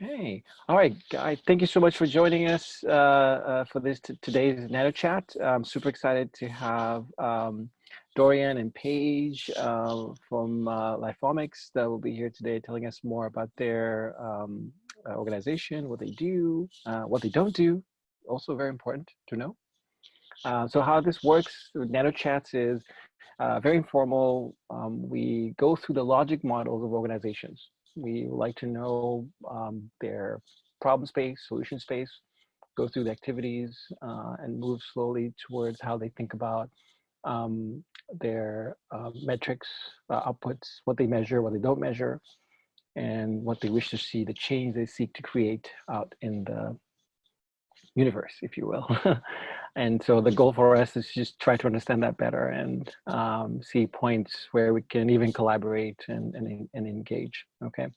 Okay. All right, Guy. Thank you so much for joining us for this today's Nano Chat. I'm super excited to have Dorian and Paige from Lifeomics that will be here today telling us more about their organization, what they do, what they don't do. Also very important to know. So how this works with Nano Chats is very informal. We go through the logic models of organizations. We would like to know their problem space, solution space, go through the activities, and move slowly towards how they think about their metrics, outputs, what they measure, what they don't measure, and what they wish to see, the change they seek to create out in the universe, if you will. And so the goal for us is just try to understand that better and see points where we can even collaborate and engage. Okay.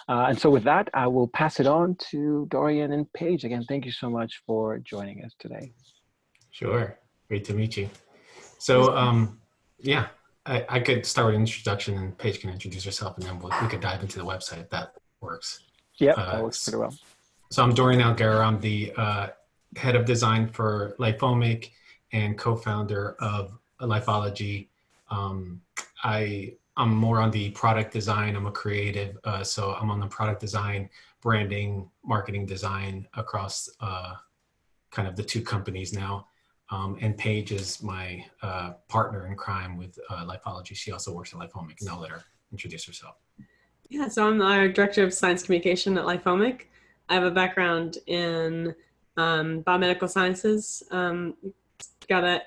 And so with that, I will pass it on to Dorian and Paige. Again, thank you so much for joining us today. Sure. Great to meet you. So yeah, I could start with an introduction and Paige can introduce herself and then we could dive into the website if that works. Yeah, that works pretty well. So I'm Dorian Alguera. I'm the head of design for Lifeomic and co-founder of Lifeology. I'm more on the product design. I'm a creative, so I'm on the product design, branding, marketing design across kind of the two companies now. And Paige is my partner in crime with Lifeology. She also works at Lifeomic, and I'll let her introduce herself. Yeah, so I'm our director of science communication at Lifeomic. I have a background in biomedical sciences, got a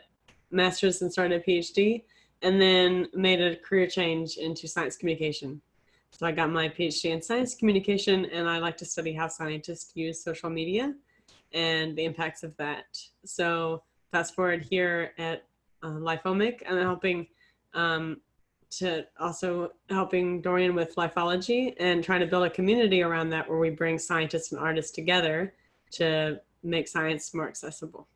master's and started a PhD, and then made a career change into science communication. So I got my PhD in science communication, and I like to study how scientists use social media and the impacts of that. So fast forward here at Lifeomic, I'm helping helping Dorian with Lifeology and trying to build a community around that where we bring scientists and artists together to make science more accessible.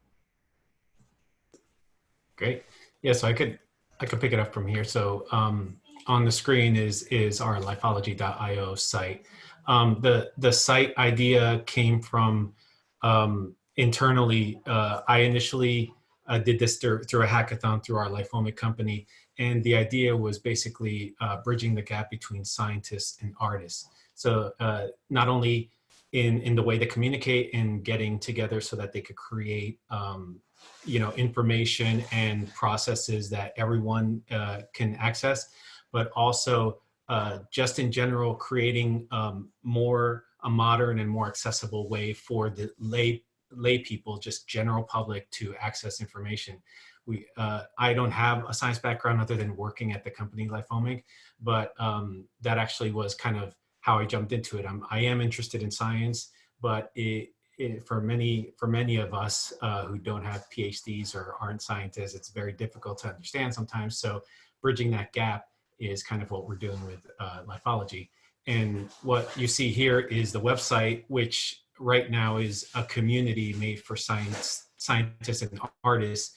Great. Yeah, so I could pick it up from here. So on the screen is our lifeology.io site. The site idea came from internally. I initially did this through a hackathon through our Lifeomic company. And the idea was basically bridging the gap between scientists and artists. So not only in the way they communicate and getting together so that they could create information and processes that everyone can access, but also just in general creating a modern and more accessible way for the lay people, just general public, to access information. I don't have a science background other than working at the company Lifeomic, but that actually was kind of how I jumped into it. I am interested in science, but for many of us who don't have PhDs or aren't scientists, it's very difficult to understand sometimes. So bridging that gap is kind of what we're doing with Lifeology. And what you see here is the website, which right now is a community made for scientists and artists.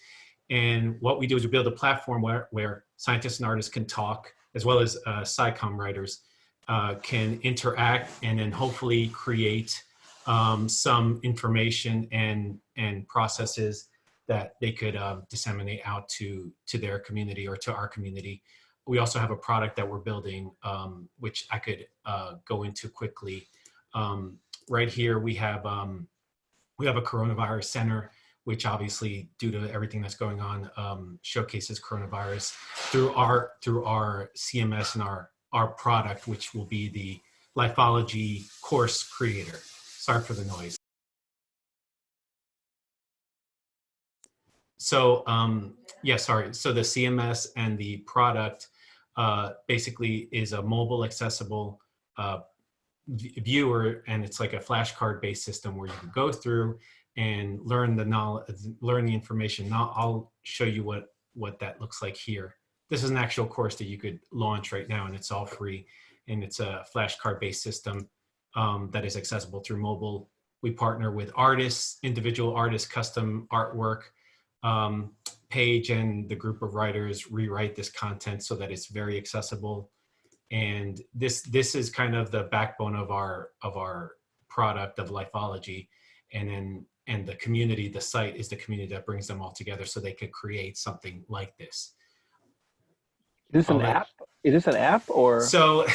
And what we do is we build a platform where scientists and artists can talk, as well as SciComm writers can interact and then hopefully create some information and processes that they could disseminate out to their community or to our community. We also have a product that we're building, which I could go into quickly. Right here, we have a coronavirus center, which obviously, due to everything that's going on, showcases coronavirus through our CMS and our product, which will be the Lifeology course creator. Sorry for the noise. So yeah, sorry. So the CMS and the product basically is a mobile accessible viewer, and it's like a flashcard based system where you can go through and learn the knowledge, learn the information. Now I'll show you what that looks like here. This is an actual course that you could launch right now, and it's all free. And it's a flashcard based system that is accessible through mobile. We partner with artists, individual artists, custom artwork. Paige and the group of writers rewrite this content so that it's very accessible. And this is kind of the backbone of our product of Lifeology, and the community, the site is the community that brings them all together so they could create something like this. Is this an app? Is this an app or? So,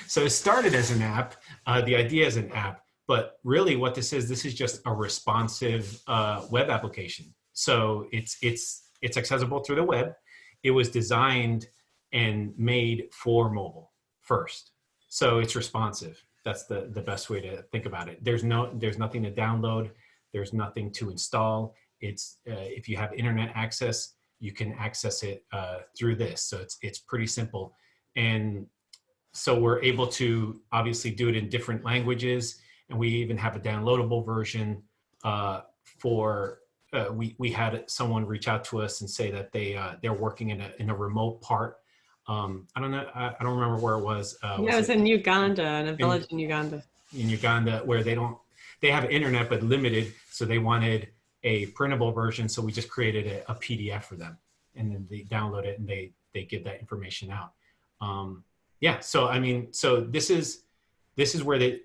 so it started as an app. The idea is an app, but really what this is just a responsive web application. So it's accessible through the web. It was designed and made for mobile first. So it's responsive. That's the best way to think about it. There's nothing to download. There's nothing to install. It's if you have internet access, you can access it through this. So it's pretty simple. And so we're able to obviously do it in different languages. And we even have a downloadable version we had someone reach out to us and say that they're working in a remote part. I don't know. I don't remember where it was. It was in Uganda, in a village in Uganda. In Uganda, where they have internet, but limited. So they wanted a printable version. So we just created a PDF for them, and then they download it and they give that information out. Yeah. So, I mean, so this is where the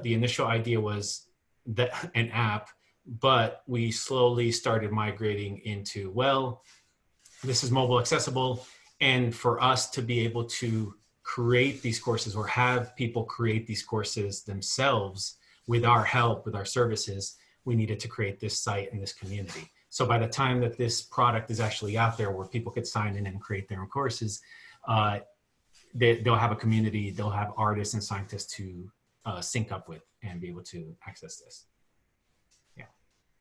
initial idea was that an app, but we slowly started migrating into, well, this is mobile accessible. And for us to be able to create these courses or have people create these courses themselves with our help, with our services, we needed to create this site and this community. So by the time that this product is actually out there where people could sign in and create their own courses, they'll have a community, they'll have artists and scientists to sync up with and be able to access this. Yeah.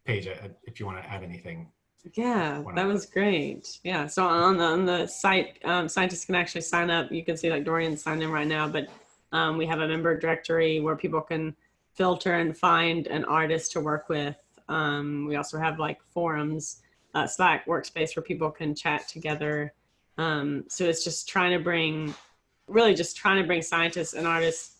Paige, if you want to add anything. Yeah, that was great. Yeah, so on the site, scientists can actually sign up. You can see like Dorian signed in right now, but we have a member directory where people can filter and find an artist to work with. We also have like forums, Slack workspace where people can chat together. So it's just trying to bring scientists and artists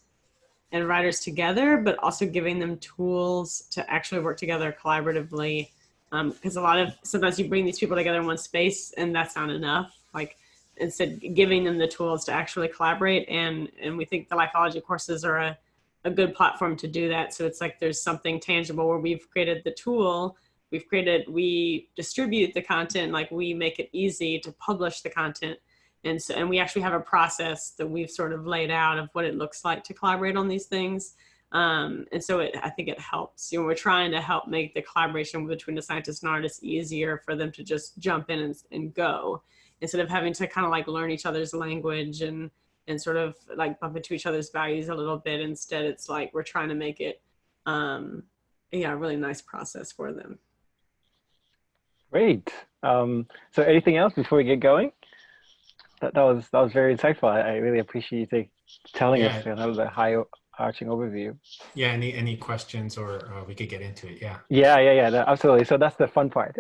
and writers together, but also giving them tools to actually work together collaboratively. Because sometimes you bring these people together in one space and that's not enough. Like instead giving them the tools to actually collaborate. And we think the Lifeology courses are a good platform to do that. So it's like, there's something tangible where we've created the tool, we distribute the content, like we make it easy to publish the content. And we actually have a process that we've sort of laid out of what it looks like to collaborate on these things. And so I think it helps. We're trying to help make the collaboration between the scientists and artists easier for them to just jump in and go, instead of having to kind of like learn each other's language and sort of like bump into each other's values a little bit. Instead, it's like we're trying to make it a really nice process for them. Great. So anything else before we get going? That was very insightful. I really appreciate you telling us the high-arching overview. Yeah. Any questions, or we could get into it. Yeah. Yeah. Absolutely. So that's the fun part.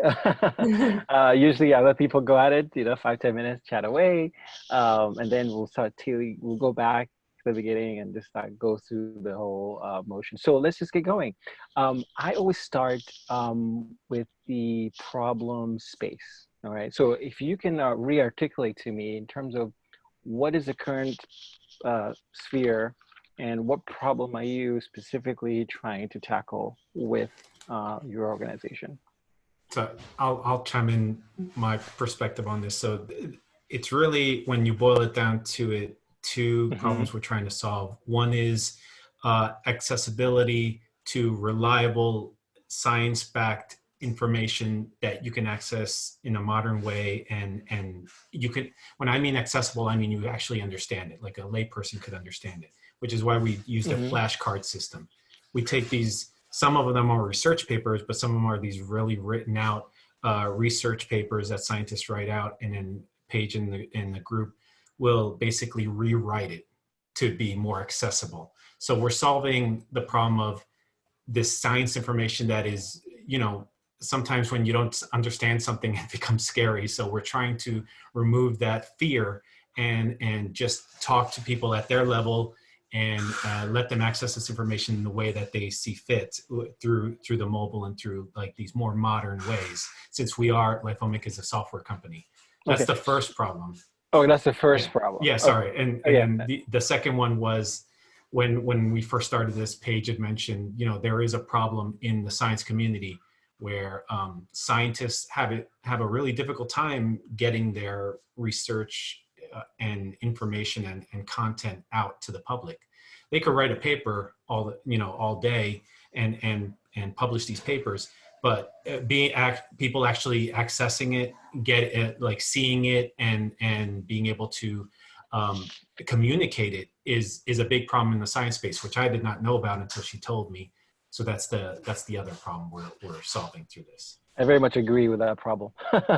Usually, I let people go at it. 5-10 minutes, chat away, and then we'll go back to the beginning and just go through the whole motion. So let's just get going. I always start with the problem space. All right. So if you can re-articulate to me in terms of what is the current sphere and what problem are you specifically trying to tackle with your organization? So I'll chime in my perspective on this. So it's really, when you boil it down to it, two problems we're trying to solve. One is accessibility to reliable, science-backed information that you can access in a modern way, and you can, when I mean accessible, I mean you actually understand it, like a layperson could understand it, which is why we use the flashcard system. We take these, some of them are research papers, but some of them are these really written out research papers that scientists write out, and then Paige in the group will basically rewrite it to be more accessible. So we're solving the problem of this science information that is, sometimes when you don't understand something, it becomes scary. So we're trying to remove that fear and just talk to people at their level and let them access this information in the way that they see fit through the mobile and through like these more modern ways, since Lifeology is a software company. That's the first problem. Oh, that's the first problem. Yeah, sorry. And the second one was when we first started this, Paige had mentioned, you know, there is a problem in the science community where scientists have a really difficult time getting their research and information and content out to the public. They could write a paper all day and publish these papers, but people actually accessing it, get it, like seeing it and being able to communicate it is a big problem in the science space, which I did not know about until she told me. So that's the other problem we're solving through this. I very much agree with that problem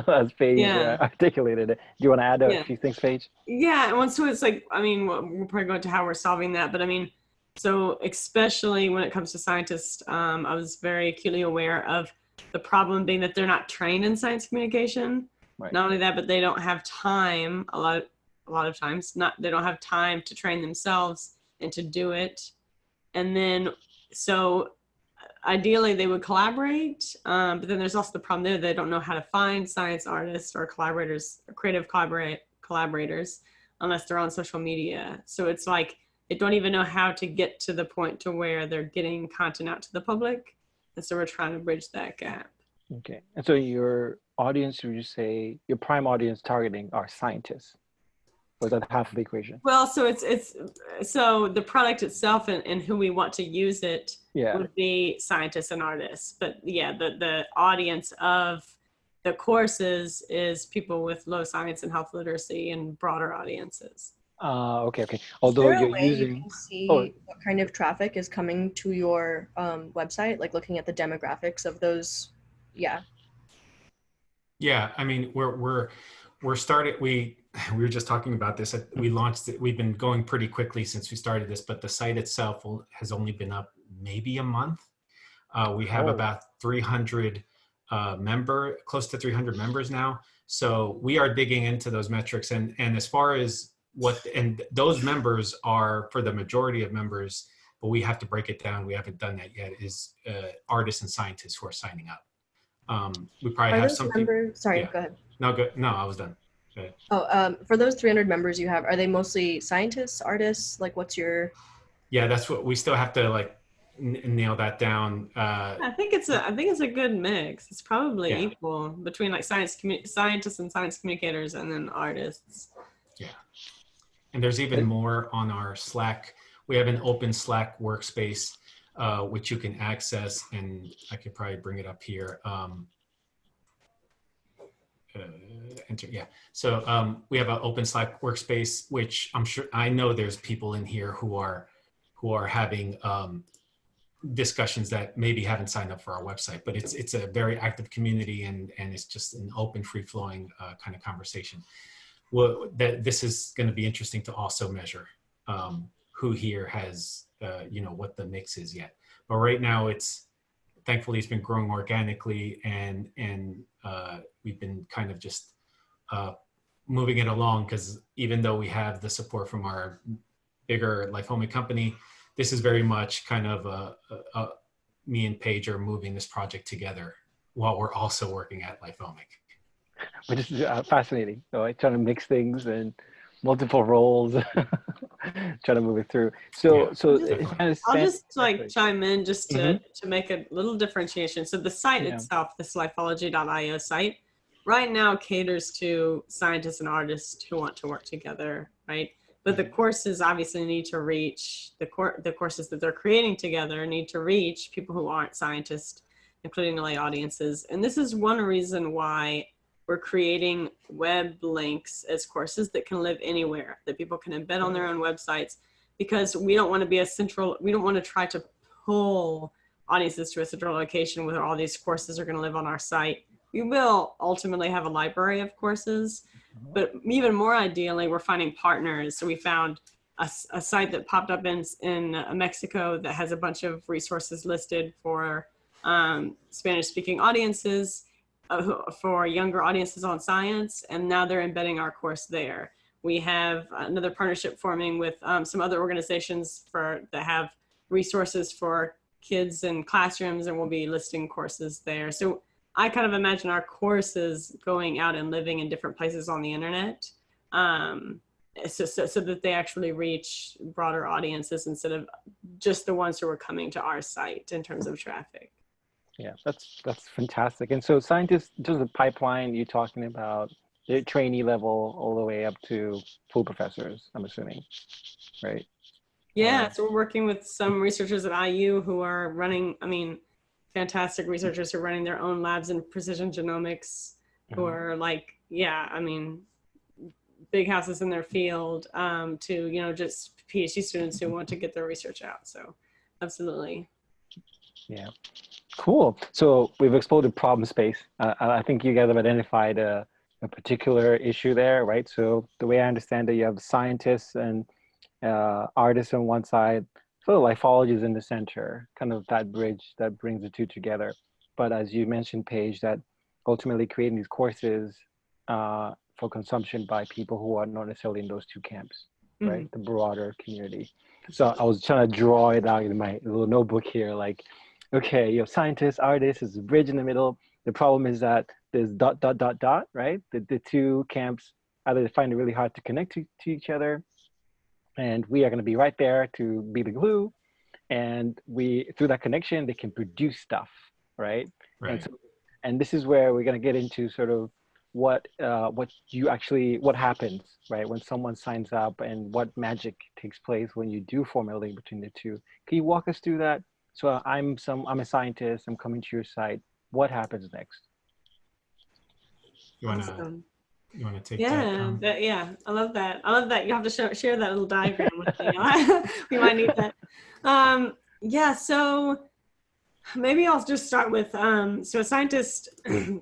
as Paige articulated it. Do you want to add a few things, Paige? Yeah, and so it's like, I mean, we'll probably go into how we're solving that, but I mean, so especially when it comes to scientists, I was very acutely aware of the problem being that they're not trained in science communication. Right. Not only that, but they don't have time, a lot of times, they don't have time to train themselves and to do it. And then, so ideally they would collaborate, but then there's also the problem there, they don't know how to find science artists or collaborators, or creative collaborators, unless they're on social media. So it's like, they don't even know how to get to the point to where they're getting content out to the public. And so we're trying to bridge that gap. Okay. And so your audience, would you say your prime audience targeting are scientists? Or is that half of the equation? Well, so so the product itself and who we want to use it would be scientists and artists. But yeah, the audience of the courses is people with low science and health literacy and broader audiences. Okay. Although you're using, you can see what kind of traffic is coming to your website, like looking at the demographics of those. Yeah. Yeah, I mean, we're started. We were just talking about this. We launched it. We've been going pretty quickly since we started this, but the site itself has only been up maybe a month. We have about 300 close to 300 members now. So we are digging into those metrics, and as far as and those members are, for the majority of members, but we have to break it down. We haven't done that yet. Is artists and scientists who are signing up. We probably have some members. Sorry, go ahead. No, good. No, I was done. Oh, for those 300 members you have, are they mostly scientists, artists? Like, what's your? Yeah, that's what we still have to like nail that down. I think it's a good mix. It's probably equal between like scientists and science communicators, and then artists. Yeah. And there's even more on our Slack. We have an open Slack workspace, which you can access, and I could probably bring it up here. Enter, yeah. So we have an open Slack workspace, which I know there's people in here who are having discussions that maybe haven't signed up for our website, but it's a very active community, and it's just an open, free-flowing kind of conversation. Well, this is going to be interesting to also measure who here has, what the mix is yet. But right now, thankfully it's been growing organically, and we've been kind of just moving it along, because even though we have the support from our bigger Lifeology company, this is very much kind of me and Paige are moving this project together while we're also working at Lifeology. Which is fascinating. So I try to mix things and multiple roles, try to move it through. So I'll just like chime in just to make a little differentiation. So the site itself, this lifeology.io site, right now caters to scientists and artists who want to work together, right? But the courses obviously need to reach, the courses that they're creating together need to reach people who aren't scientists, including lay audiences. And this is one reason why we're creating web links as courses that can live anywhere, that people can embed on their own websites, because we don't want to be we don't want to try to pull audiences to a central location where all these courses are going to live on our site. We will ultimately have a library of courses, but even more ideally, we're finding partners. So we found a site that popped up in Mexico that has a bunch of resources listed for Spanish-speaking audiences, for younger audiences on science, and now they're embedding our course there. We have another partnership forming with some other organizations that have resources for kids in classrooms, and we'll be listing courses there. So I kind of imagine our courses going out and living in different places on the internet. so that they actually reach broader audiences instead of just the ones who are coming to our site in terms of traffic. Yeah, that's fantastic. And so scientists, just the pipeline you're talking about, the trainee level all the way up to full professors, I'm assuming, right? Yeah, Or, so we're working with some researchers at IU who are running, I mean, fantastic researchers who are running their own labs in precision genomics, who are like, yeah, I mean, big houses in their field, to, you know, just PhD students who want to get their research out. So absolutely. yeah, cool. So we've explored the problem space. I think you guys have identified a particular issue there, right? So the way I understand it, you have scientists and artists on one side, so lifeology is in the center, kind of that bridge that brings the two together. But as you mentioned, Paige, that ultimately creating these courses for consumption by people who are not necessarily in those two camps, right? The broader community. So I was trying to draw it out in my little notebook here, like, okay, you have scientists, artists, there's a bridge in the middle. The problem is that there's dot, dot, dot, dot, right? The two camps, either they find it really hard to connect to each other, and we are going to be right there to be the glue, and we, through that connection, they can produce stuff, right? Right. And so, and this is where we're going to get into sort of what you actually, what happens, right, when someone signs up, and what magic takes place when you do form a link between the two. Can you walk us through that? So I'm a scientist, I'm coming to your site, what happens next? You wanna Awesome. you wanna take Yeah, that? yeah, I love that. I love that. You have to share that little diagram with me. We might need that. Yeah, so maybe I'll just start with, so a scientist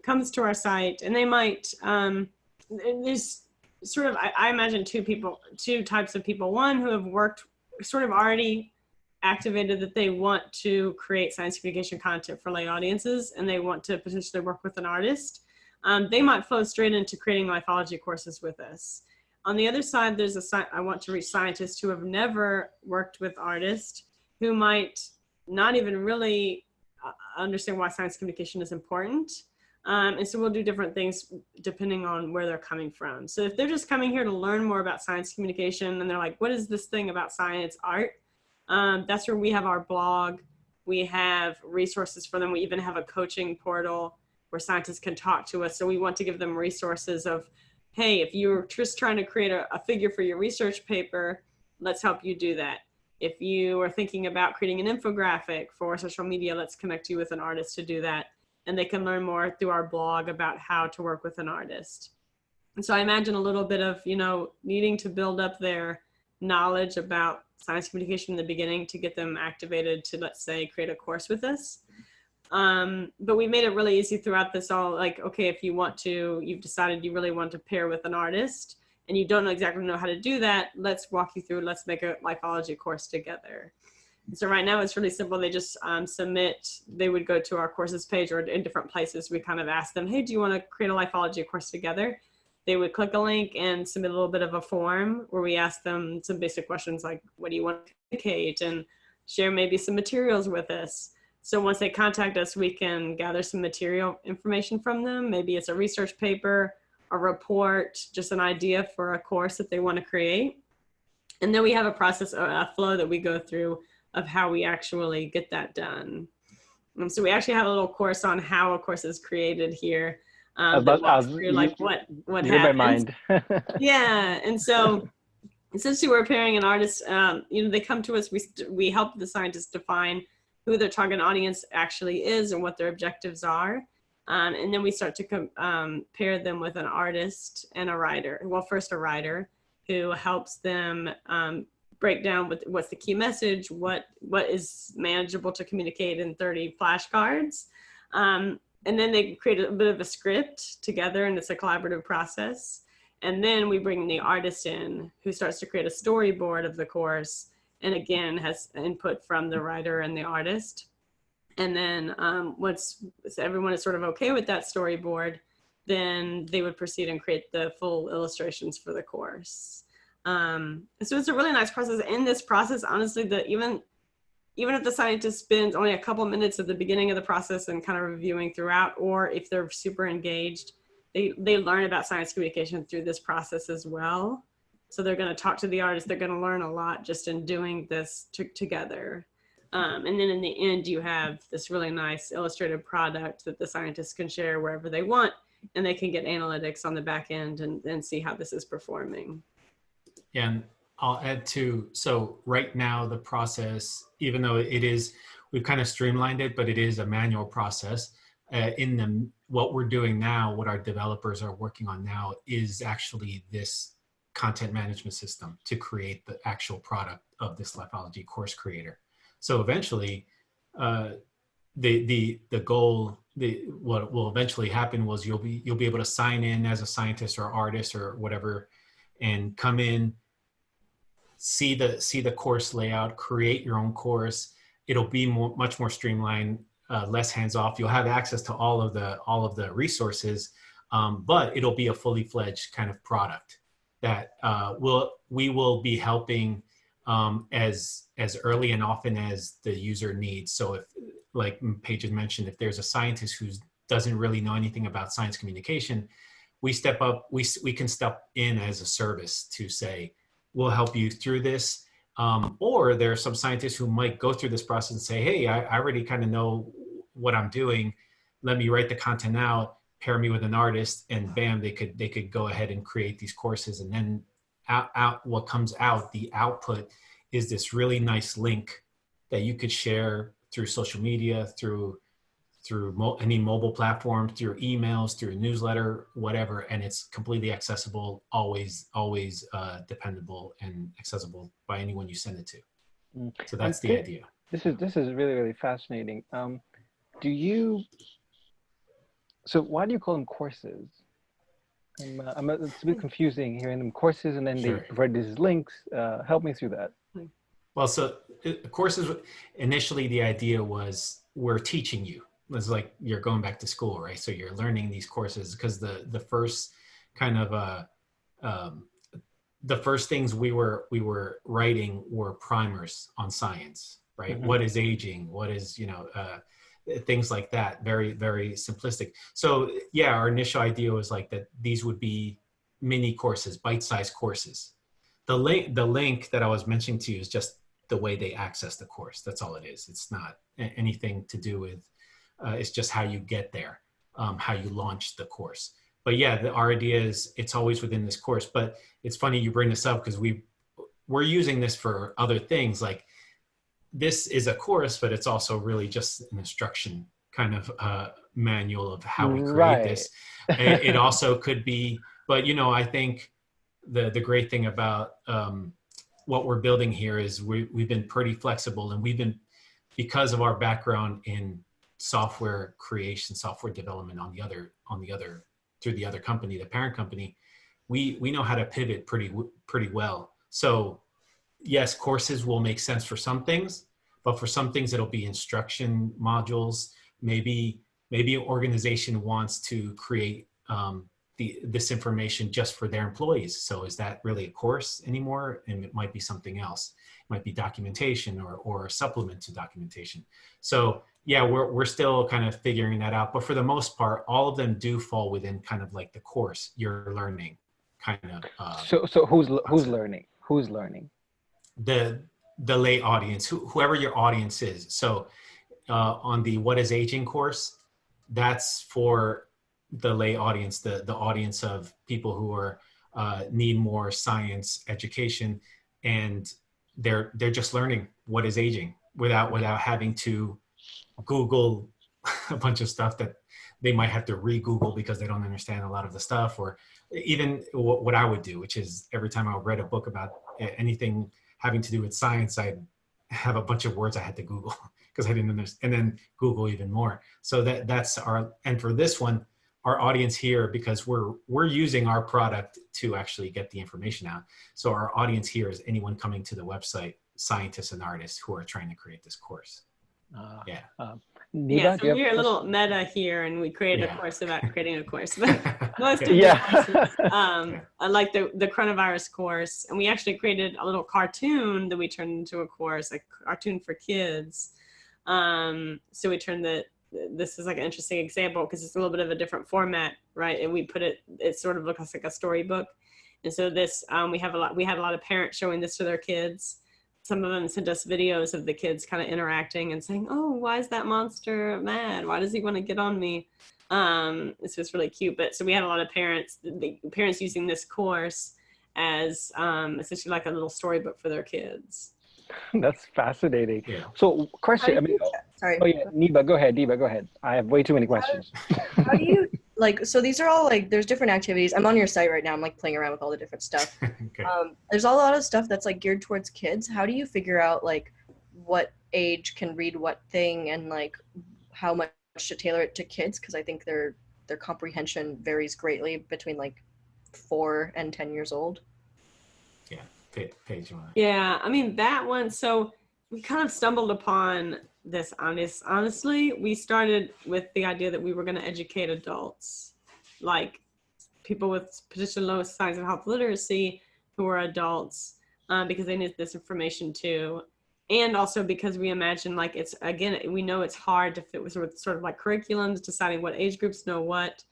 comes to our site, and they might, there's sort of, I imagine two types of people. One who have worked, sort of already activated that they want to create science communication content for lay audiences, and they want to potentially work with an artist. They might flow straight into creating lifeology courses with us. On the other side, there's I want to reach scientists who have never worked with artists, who might not even really understand why science communication is important. And so we'll do different things depending on where they're coming from. So if they're just coming here to learn more about science communication, and they're like, what is this thing about science art? That's where we have our blog. We have resources for them. We even have a coaching portal where scientists can talk to us. So we want to give them resources of, hey, if you're just trying to create a figure for your research paper, let's help you do that. If you are thinking about creating an infographic for social media, let's connect you with an artist to do that. And they can learn more through our blog about how to work with an artist. And so I imagine a little bit of, you know, needing to build up their knowledge about science communication in the beginning to get them activated to, let's say, create a course with us. But we made it really easy throughout this all, like, okay, if you want to, you've decided you really want to pair with an artist and you don't exactly know how to do that, let's walk you through, let's make a Lifeology course together. And so right now it's really simple. They just submit, they would go to our courses page, or in different places. We kind of ask them, hey, do you want to create a Lifeology course together? They would click a link and submit a little bit of a form where we ask them some basic questions like, what do you want to communicate, and share maybe some materials with us. So once they contact us, we can gather some material information from them. Maybe it's a research paper, a report, just an idea for a course that they want to create. And then we have a process, a flow that we go through of how we actually get that done. So we actually have a little course on how a course is created here. That walks through like what you read my happens. mind. Yeah, and so essentially we're pairing an artist. You know, they come to us. We help the scientists define who their target audience actually is and what their objectives are. And then we start to pair them with an artist and a writer. Well, first a writer who helps them break down what's the key message, what is manageable to communicate in 30 flashcards. And then they create a bit of a script together, and it's a collaborative process. And then we bring the artist in who starts to create a storyboard of the course, and again has input from the writer and the artist. And then once everyone is sort of okay with that storyboard, then they would proceed and create the full illustrations for the course. So it's a really nice process. In this process, honestly, even if the scientist spends only a couple minutes at the beginning of the process and kind of reviewing throughout, or if they're super engaged, they learn about science communication through this process as well. So they're going to talk to the artist. They're going to learn a lot just in doing this together. And then in the end, you have this really nice illustrated product that the scientists can share wherever they want, and they can get analytics on the back end and see how this is performing. And I'll add to, so right now the process, even though we've kind of streamlined it, but it is a manual process. What we're doing now, what our developers are working on now is actually this content management system to create the actual product of this Lifeology course creator. So eventually, the goal, what will eventually happen was you'll be able to sign in as a scientist or artist or whatever, and come in, see the course layout, create your own course. It'll be much more streamlined, less hands off. You'll have access to all of the resources, but it'll be a fully fledged kind of product that we will be helping as early and often as the user needs. So if, like Paige had mentioned, if there's a scientist who doesn't really know anything about science communication, we step up, we can step in as a service to say, we'll help you through this. Or there are some scientists who might go through this process and say, hey, I already kind of know what I'm doing. Let me write the content out, pair me with an artist, and bam, they could go ahead and create these courses. And then what comes out, the output is this really nice link that you could share through social media, through any mobile platform, through emails, through a newsletter, whatever, and it's completely accessible, always dependable and accessible by anyone you send it to. So that's the idea. This is really, really fascinating. So why do you call them courses? It's a bit confusing hearing them courses and then Sure. they provide these links. Help me through that. Well, so courses, initially the idea was we're teaching you. It's like you're going back to school, right? So you're learning these courses, because the first kind of the first things we were writing were primers on science, right? Mm-hmm. What is aging? What is, things like that. Very, very simplistic. So yeah, our initial idea was like that these would be mini courses, bite-sized courses. The link that I was mentioning to you is just the way they access the course. That's all it is. It's not anything to do with, it's just how you get there, how you launch the course. But yeah, our idea is it's always within this course. But it's funny you bring this up, because we're using this for other things. Like, this is a course, but it's also really just an instruction kind of manual of how we create this. It also could be, but I think the great thing about what we're building here is we've been pretty flexible, and because of our background in software creation, software development through the other company, the parent company, we know how to pivot pretty well. So yes, courses will make sense for some things, but for some things it'll be instruction modules. Maybe an organization wants to create this information just for their employees. So is that really a course anymore? And it might be something else. It might be documentation or a supplement to documentation. So yeah, we're still kind of figuring that out. But for the most part, all of them do fall within kind of like the course you're learning kind of. So who's learning? Who's learning? The lay audience, whoever your audience is. So on the What is Aging course, that's for the lay audience, the audience of people who are need more science education, and they're just learning what is aging without having to Google a bunch of stuff that they might have to re-Google because they don't understand a lot of the stuff, or even what I would do, which is every time I read a book about anything having to do with science, I'd have a bunch of words I had to Google because I didn't understand, and then Google even more. So that's and for this one, our audience here, because we're using our product to actually get the information out. So our audience here is anyone coming to the website, scientists and artists who are trying to create this course. Neva, so we're a little meta here, and we created a course about creating a course. But most of yeah. the courses, I like the coronavirus course, and we actually created a little cartoon that we turned into a course, a cartoon for kids. So we turned this is like an interesting example because it's a little bit of a different format, right? And we put it sort of looks like a storybook. And so this, we had a lot of parents showing this to their kids. Some of them sent us videos of the kids kind of interacting and saying, "Oh, why is that monster mad? Why does he want to get on me?" It's just really cute. But so we had a lot of parents, the parents using this course as essentially like a little storybook for their kids. That's fascinating. Yeah. So, question. I mean, Sorry. oh yeah, Neba, go ahead. Neba, go ahead. I have way too many questions. How do you like? So these are all like there's different activities. I'm on your site right now. I'm like playing around with all the different stuff. Okay. There's a lot of stuff that's like geared towards kids. How do you figure out like what age can read what thing and like how much to tailor it to kids? Because I think their comprehension varies greatly between like 4 and 10 years old. Yeah. Paige, you want to? Yeah, I mean that one. So we kind of stumbled upon this. Honestly, we started with the idea that we were going to educate adults, like people with potentially low signs of health literacy who are adults, because they need this information too, and also because we imagine like it's again we know it's hard to fit with sort of like curriculums, deciding what age groups know what.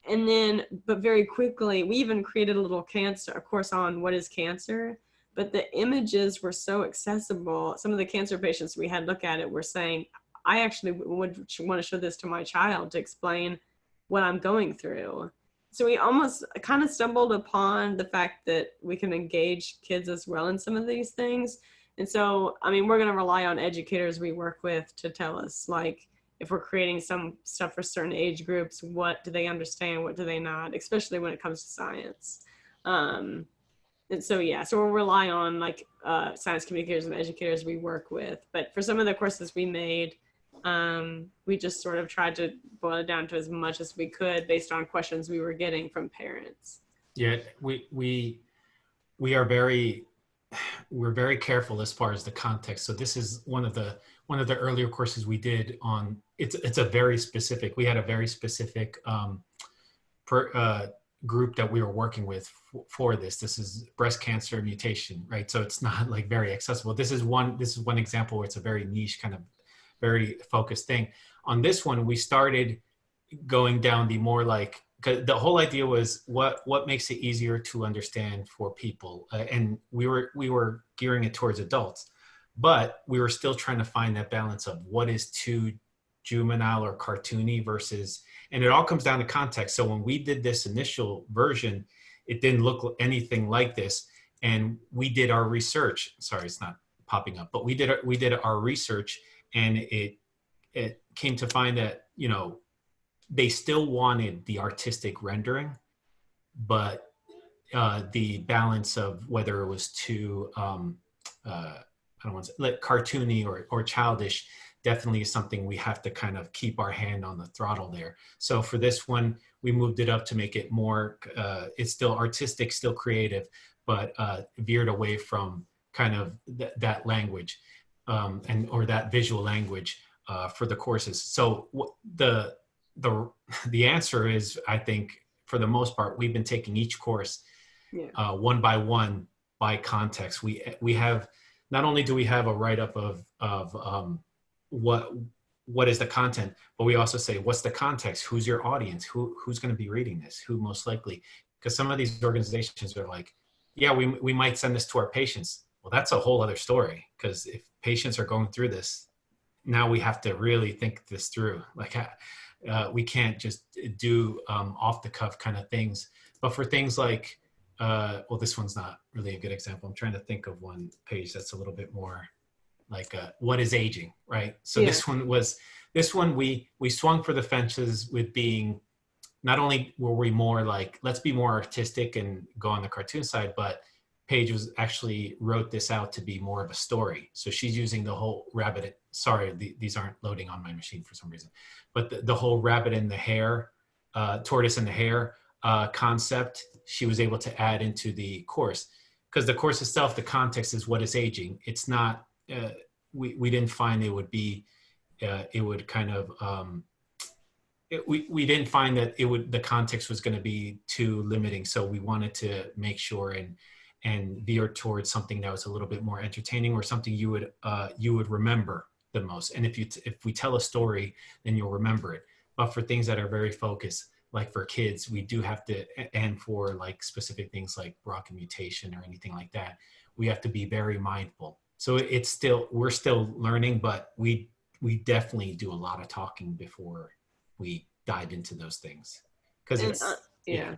And then, but very quickly, we even created a course on what is cancer, but the images were so accessible. Some of the cancer patients we had look at it were saying, I actually would want to show this to my child to explain what I'm going through. So we almost kind of stumbled upon the fact that we can engage kids as well in some of these things. And so, I mean, we're going to rely on educators we work with to tell us, like, if we're creating some stuff for certain age groups, what do they understand, what do they not, especially when it comes to science. And so, yeah, so we'll rely on like science communicators and educators we work with. But for some of the courses we made, we just sort of tried to boil it down to as much as we could based on questions we were getting from parents. Yeah, we're very careful as far as the context. So this is one of the earlier courses we did on, it's a very specific, we had a very specific group that we were working with for this. This is breast cancer mutation, right? So it's not like very accessible. This is one example where it's a very niche kind of very focused thing. On this one, we started going down the more like, because the whole idea was what makes it easier to understand for people, and we were gearing it towards adults, but we were still trying to find that balance of what is too juvenile or cartoony versus, and it all comes down to context. So when we did this initial version, it didn't look anything like this, and we did our research. Sorry, it's not popping up, but we did our research, and it came to find that, you know, they still wanted the artistic rendering, but the balance of whether it was too, I don't want to say like cartoony or childish, definitely is something we have to kind of keep our hand on the throttle there. So for this one, we moved it up to make it more, it's still artistic, still creative, but veered away from kind of that language or that visual language for the courses. So the answer is, I think, for the most part, we've been taking each course one by one by context. We have, not only do we have a write-up of what is the content, but we also say, what's the context? Who's your audience? Who's going to be reading this? Who most likely? Because some of these organizations are like, yeah, we might send this to our patients. Well, that's a whole other story, because if patients are going through this, now we have to really think this through. Like, we can't just do off the cuff kind of things. But for things like, well, this one's not really a good example. I'm trying to think of one page that's a little bit more like what is aging, right? So yeah. This one we swung for the fences with being, not only were we more like, let's be more artistic and go on the cartoon side, but Paige wrote this out to be more of a story. So she's using the whole rabbit. Sorry, these aren't loading on my machine for some reason. But the whole rabbit in the hair, tortoise in the hair concept, she was able to add into the course. Because the course itself, the context is what is aging. It's not, we didn't find it would be, it would kind of, we didn't find that the context was going to be too limiting. So we wanted to make sure and veer towards something that was a little bit more entertaining, or something you would remember the most. And if we tell a story, then you'll remember it. But for things that are very focused, like for kids, we do have to, and for like specific things like BRCA mutation or anything like that, we have to be very mindful. So it's still, we're still learning, but we definitely do a lot of talking before we dive into those things. Because And, it's, yeah.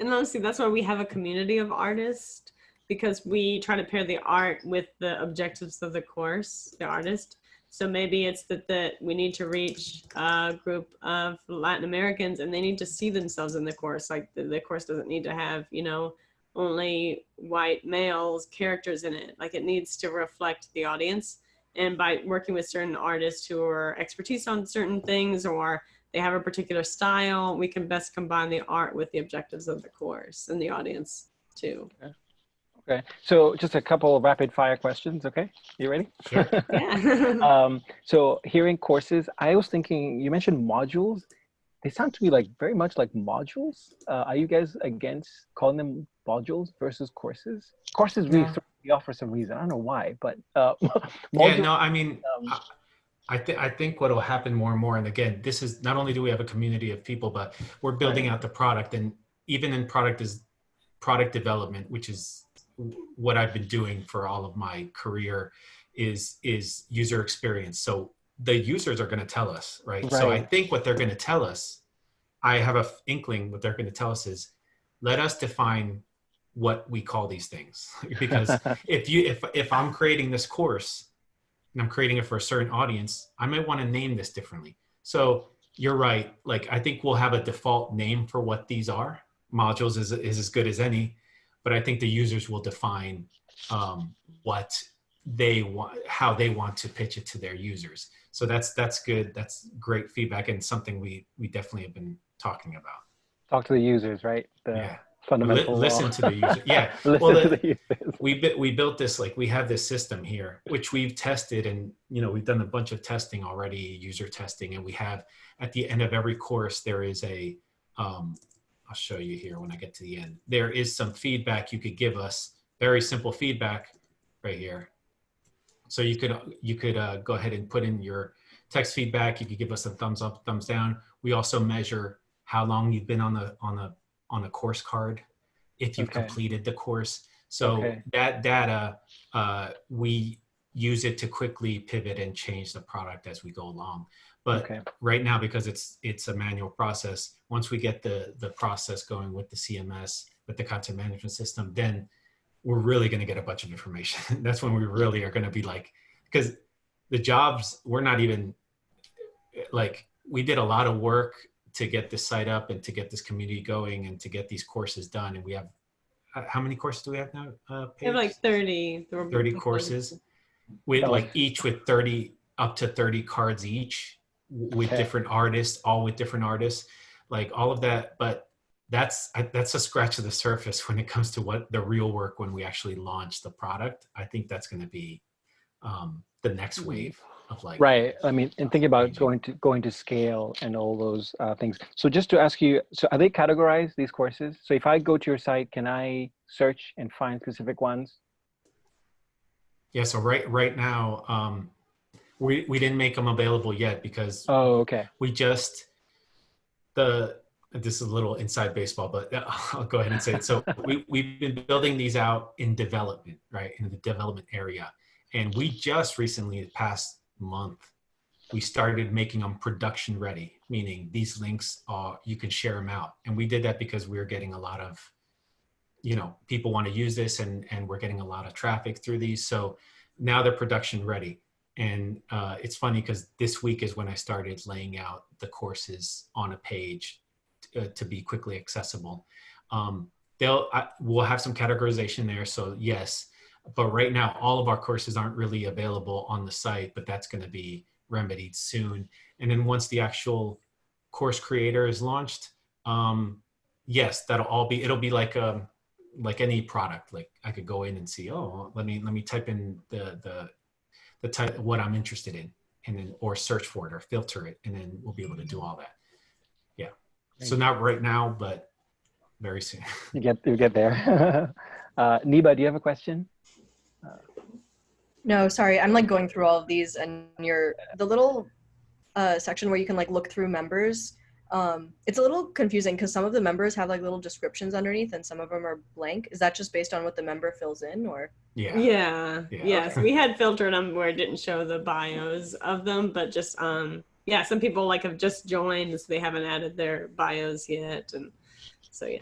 And honestly, that's why we have a community of artists, because we try to pair the art with the objectives of the course, the artist. So maybe it's that we need to reach a group of Latin Americans and they need to see themselves in the course. Like the course doesn't need to have, you know, only white males characters in it. Like it needs to reflect the audience. And by working with certain artists who are expertise on certain things, or they have a particular style, we can best combine the art with the objectives of the course and the audience too. Okay, so just a couple of rapid fire questions. Okay, you ready? Sure. Yeah. So hearing courses, I was thinking, you mentioned modules. They sound to me like very much like modules. Are you guys against calling them modules versus courses? Courses really throw me off for some reason. I don't know why, but Yeah, no, I mean, I think what will happen more and more, and again, this is not only do we have a community of people, but we're building out the product, and even in product development, which is what I've been doing for all of my career, is user experience. So the users are going to tell us, right? So I think what they're going to tell us, I have a inkling what they're going to tell us is, let us define what we call these things. Because if I'm creating this course and I'm creating it for a certain audience, I might want to name this differently. So you're right. Like, I think we'll have a default name for what these are. Modules is as good as any, but I think the users will define what they want, how they want to pitch it to their users. So that's good. That's great feedback, and something we definitely have been talking about. Talk to the users, right? The fundamental listen to the user. Yeah. Listen to the users. We built this, like, we have this system here, which we've tested, and, you know, we've done a bunch of testing already, user testing, and we have, at the end of every course, there is a, I'll show you here when I get to the end. There is some feedback you could give us, very simple feedback right here. So you could go ahead and put in your text feedback. You could give us a thumbs up, thumbs down. We also measure how long you've been on a course card, if you've completed the course. So that data, we use it to quickly pivot and change the product as we go along. But right now, because it's a manual process, once we get the process going with the CMS, with the content management system, then we're really going to get a bunch of information. That's when we really are going to be like, because the jobs, we're not even, like, we did a lot of work to get this site up and to get this community going and to get these courses done. And we have, how many courses do we have now? We have like 30. 30 courses, with like each with 30, up to 30 cards each, with different artists, all with different artists, like all of that. But that's a scratch of the surface when it comes to what the real work when we actually launch the product. I think that's going to be the next wave of, like, I mean, and thinking about going to scale and all those things. So just to ask you, so are they categorized, these courses? So if I go to your site, can I search and find specific ones? Yeah. So right now, we didn't make them available yet because we just, this is a little inside baseball, but I'll go ahead and say it. So we've been building these out in development, right? In the development area. And we just recently, the past month, we started making them production ready, meaning these links you can share them out. And we did that because we were getting a lot of, you know, people want to use this, and we're getting a lot of traffic through these. So now they're production ready. And it's funny because this week is when I started laying out the courses on a page to be quickly accessible. We'll have some categorization there. So yes, but right now, all of our courses aren't really available on the site, but that's going to be remedied soon. And then once the actual course creator is launched, yes, it'll be like any product. Like, I could go in and see, oh, let me type in the type, what I'm interested in, and then, or search for it or filter it, and then we'll be able to do all that. Yeah. So not right now, but very soon. You get there. Niba, do you have a question? No, sorry. I'm like going through all of these, and the little section where you can like look through members. It's a little confusing because some of the members have like little descriptions underneath and some of them are blank. Is that just based on what the member fills in, or? Yeah. Yes, Okay. we had filtered them where it didn't show the bios of them, but just yeah, some people like have just joined, so they haven't added their bios yet, and so yeah.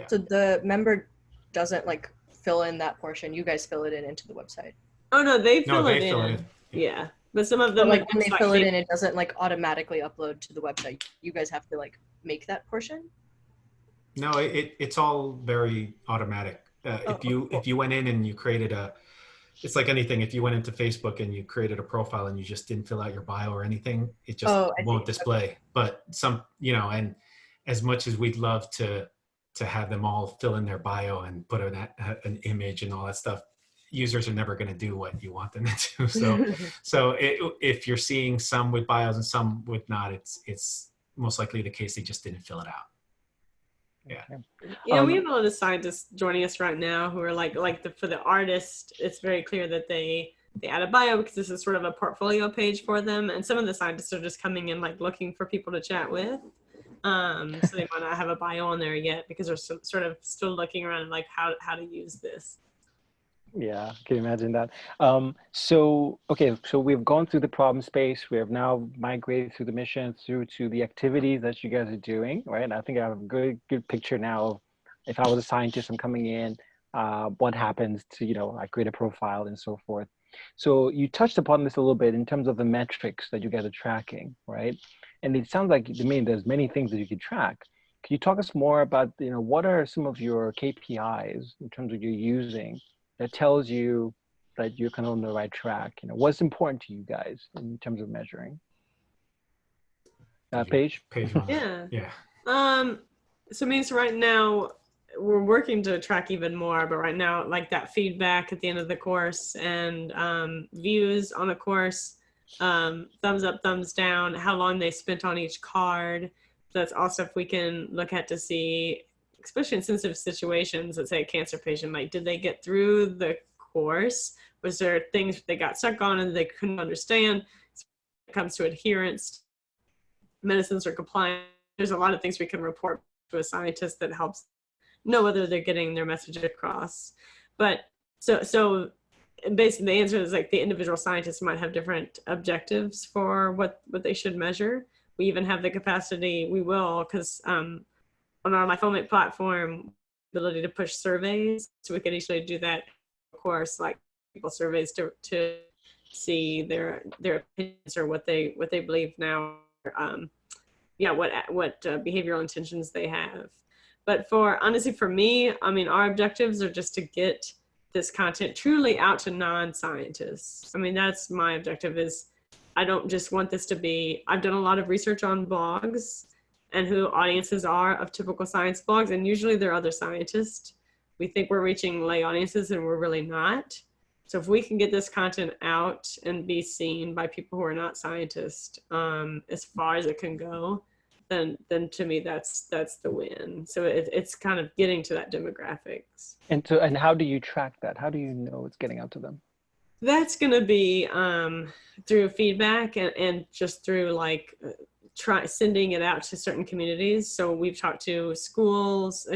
So the member doesn't like fill in that portion. You guys fill it in into the website. Oh no, they No, fill they it fill it in. in. Yeah, but some of But them like when they it's fill like it in, it doesn't like automatically upload to the website. You guys have to like make that portion. No, it's all very automatic. Oh, cool. If you went in and you created it's like anything. If you went into Facebook and you created a profile and you just didn't fill out your bio or anything, it just Oh, I see. won't display. But some, and as much as we'd love to have them all fill in their bio and put an image and all that stuff, users are never going to do what you want them to do. So if you're seeing some with bios and some with not, it's most likely the case they just didn't fill it out. Yeah. Yeah, we have a lot of scientists joining us right now who are for the artist, it's very clear that they add a bio because this is sort of a portfolio page for them, and some of the scientists are just coming in like looking for people to chat with. So they might not have a bio on there yet because they're sort of still looking around like how to use this. Yeah, can you imagine that? So we've gone through the problem space. We have now migrated through the mission through to the activities that you guys are doing, right? And I think I have a good picture now of if I was a scientist, I'm coming in, what happens to, I create a profile and so forth. So you touched upon this a little bit in terms of the metrics that you guys are tracking, right? And it sounds like to me there's many things that you could track. Can you talk us more about, what are some of your KPIs in terms of you're using that tells you that you're kind of on the right track? What's important to you guys in terms of measuring? Paige? Yeah. Yeah. So right now we're working to track even more, but right now, like that feedback at the end of the course and views on the course, thumbs up, thumbs down, how long they spent on each card. That's also if we can look at to see, especially in sensitive situations, let's say a cancer patient, like did they get through the course? Was there things they got stuck on and they couldn't understand? So when it comes to adherence, medicines or compliance, there's a lot of things we can report to a scientist that helps know whether they're getting their message across. But so basically the answer is like the individual scientists might have different objectives for what they should measure. We even have the capacity, because on our Lifeology platform, ability to push surveys, so we can easily do that, of course, like people surveys to see their opinions or what they believe now, what behavioral intentions they have. But honestly for me, our objectives are just to get this content truly out to non-scientists. That's my objective. Is I don't just want this to be, I've done a lot of research on blogs and who audiences are of typical science blogs, and usually they're other scientists. We think we're reaching lay audiences and we're really not. So if we can get this content out and be seen by people who are not scientists, as far as it can go, then to me that's the win. So it's kind of getting to that demographics. And how do you track that? How do you know it's getting out to them? That's going to be through feedback and just through like sending it out to certain communities. So we've talked to schools,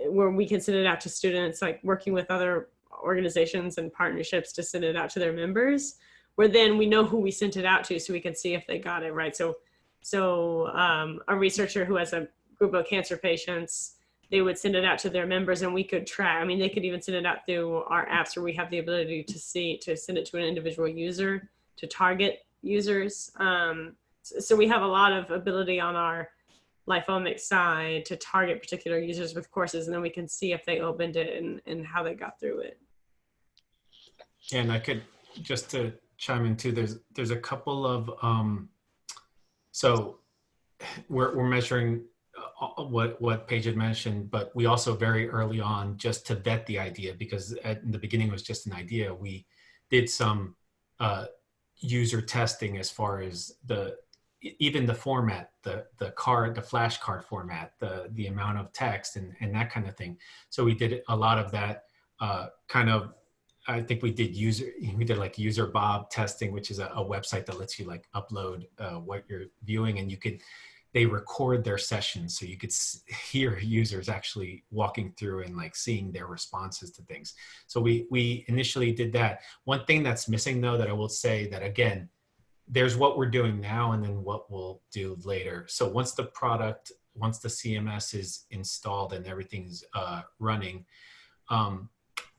where we can send it out to students, like working with other organizations and partnerships to send it out to their members, where then we know who we sent it out to, so we can see if they got it right. So a researcher who has a group of cancer patients, they would send it out to their members and we could track. They could even send it out through our apps where we have the ability to send it to an individual user, to target users. So we have a lot of ability on our Lifeology side to target particular users with courses, and then we can see if they opened it and how they got through it. And I could, just to chime in too, there's a couple of, so we're measuring what Paige had mentioned, but we also very early on, just to vet the idea, because in the beginning it was just an idea, we did some user testing as far as even the format, the flashcard format, the amount of text and that kind of thing. So we did a lot of that kind of I think we did like user Bob testing, which is a website that lets you like upload what you're viewing, and they record their sessions, so you could hear users actually walking through and like seeing their responses to things. So we initially did that. One thing that's missing though, that I will say, that again, there's what we're doing now and then what we'll do later. So once the CMS is installed and everything's running,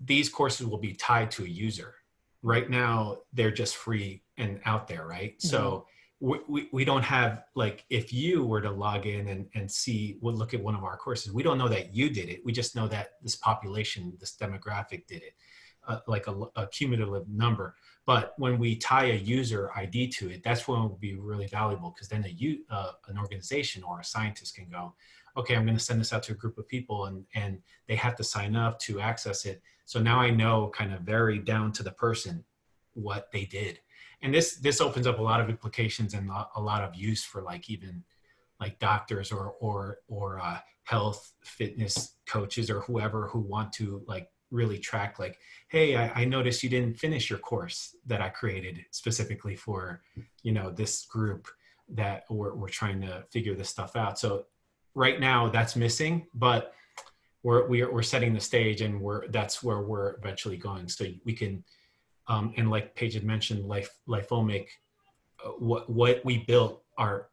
these courses will be tied to a user. Right now, they're just free and out there, right? Mm-hmm. So we don't have, like, if you were to log in and see, look at one of our courses, we don't know that you did it. We just know that this population, this demographic did it, like a cumulative number. But when we tie a user ID to it, that's when it will be really valuable, because then an organization or a scientist can go, okay, I'm going to send this out to a group of people, and they have to sign up to access it. So now I know kind of very down to the person what they did. And this opens up a lot of implications and a lot of use for like even like doctors or health fitness coaches or whoever who want to like really track, like, hey, I noticed you didn't finish your course that I created specifically for, this group that we're trying to figure this stuff out. So right now that's missing, but we're setting the stage, and that's where we're eventually going. So we can, and like Paige had mentioned, Lifeology, what we built, our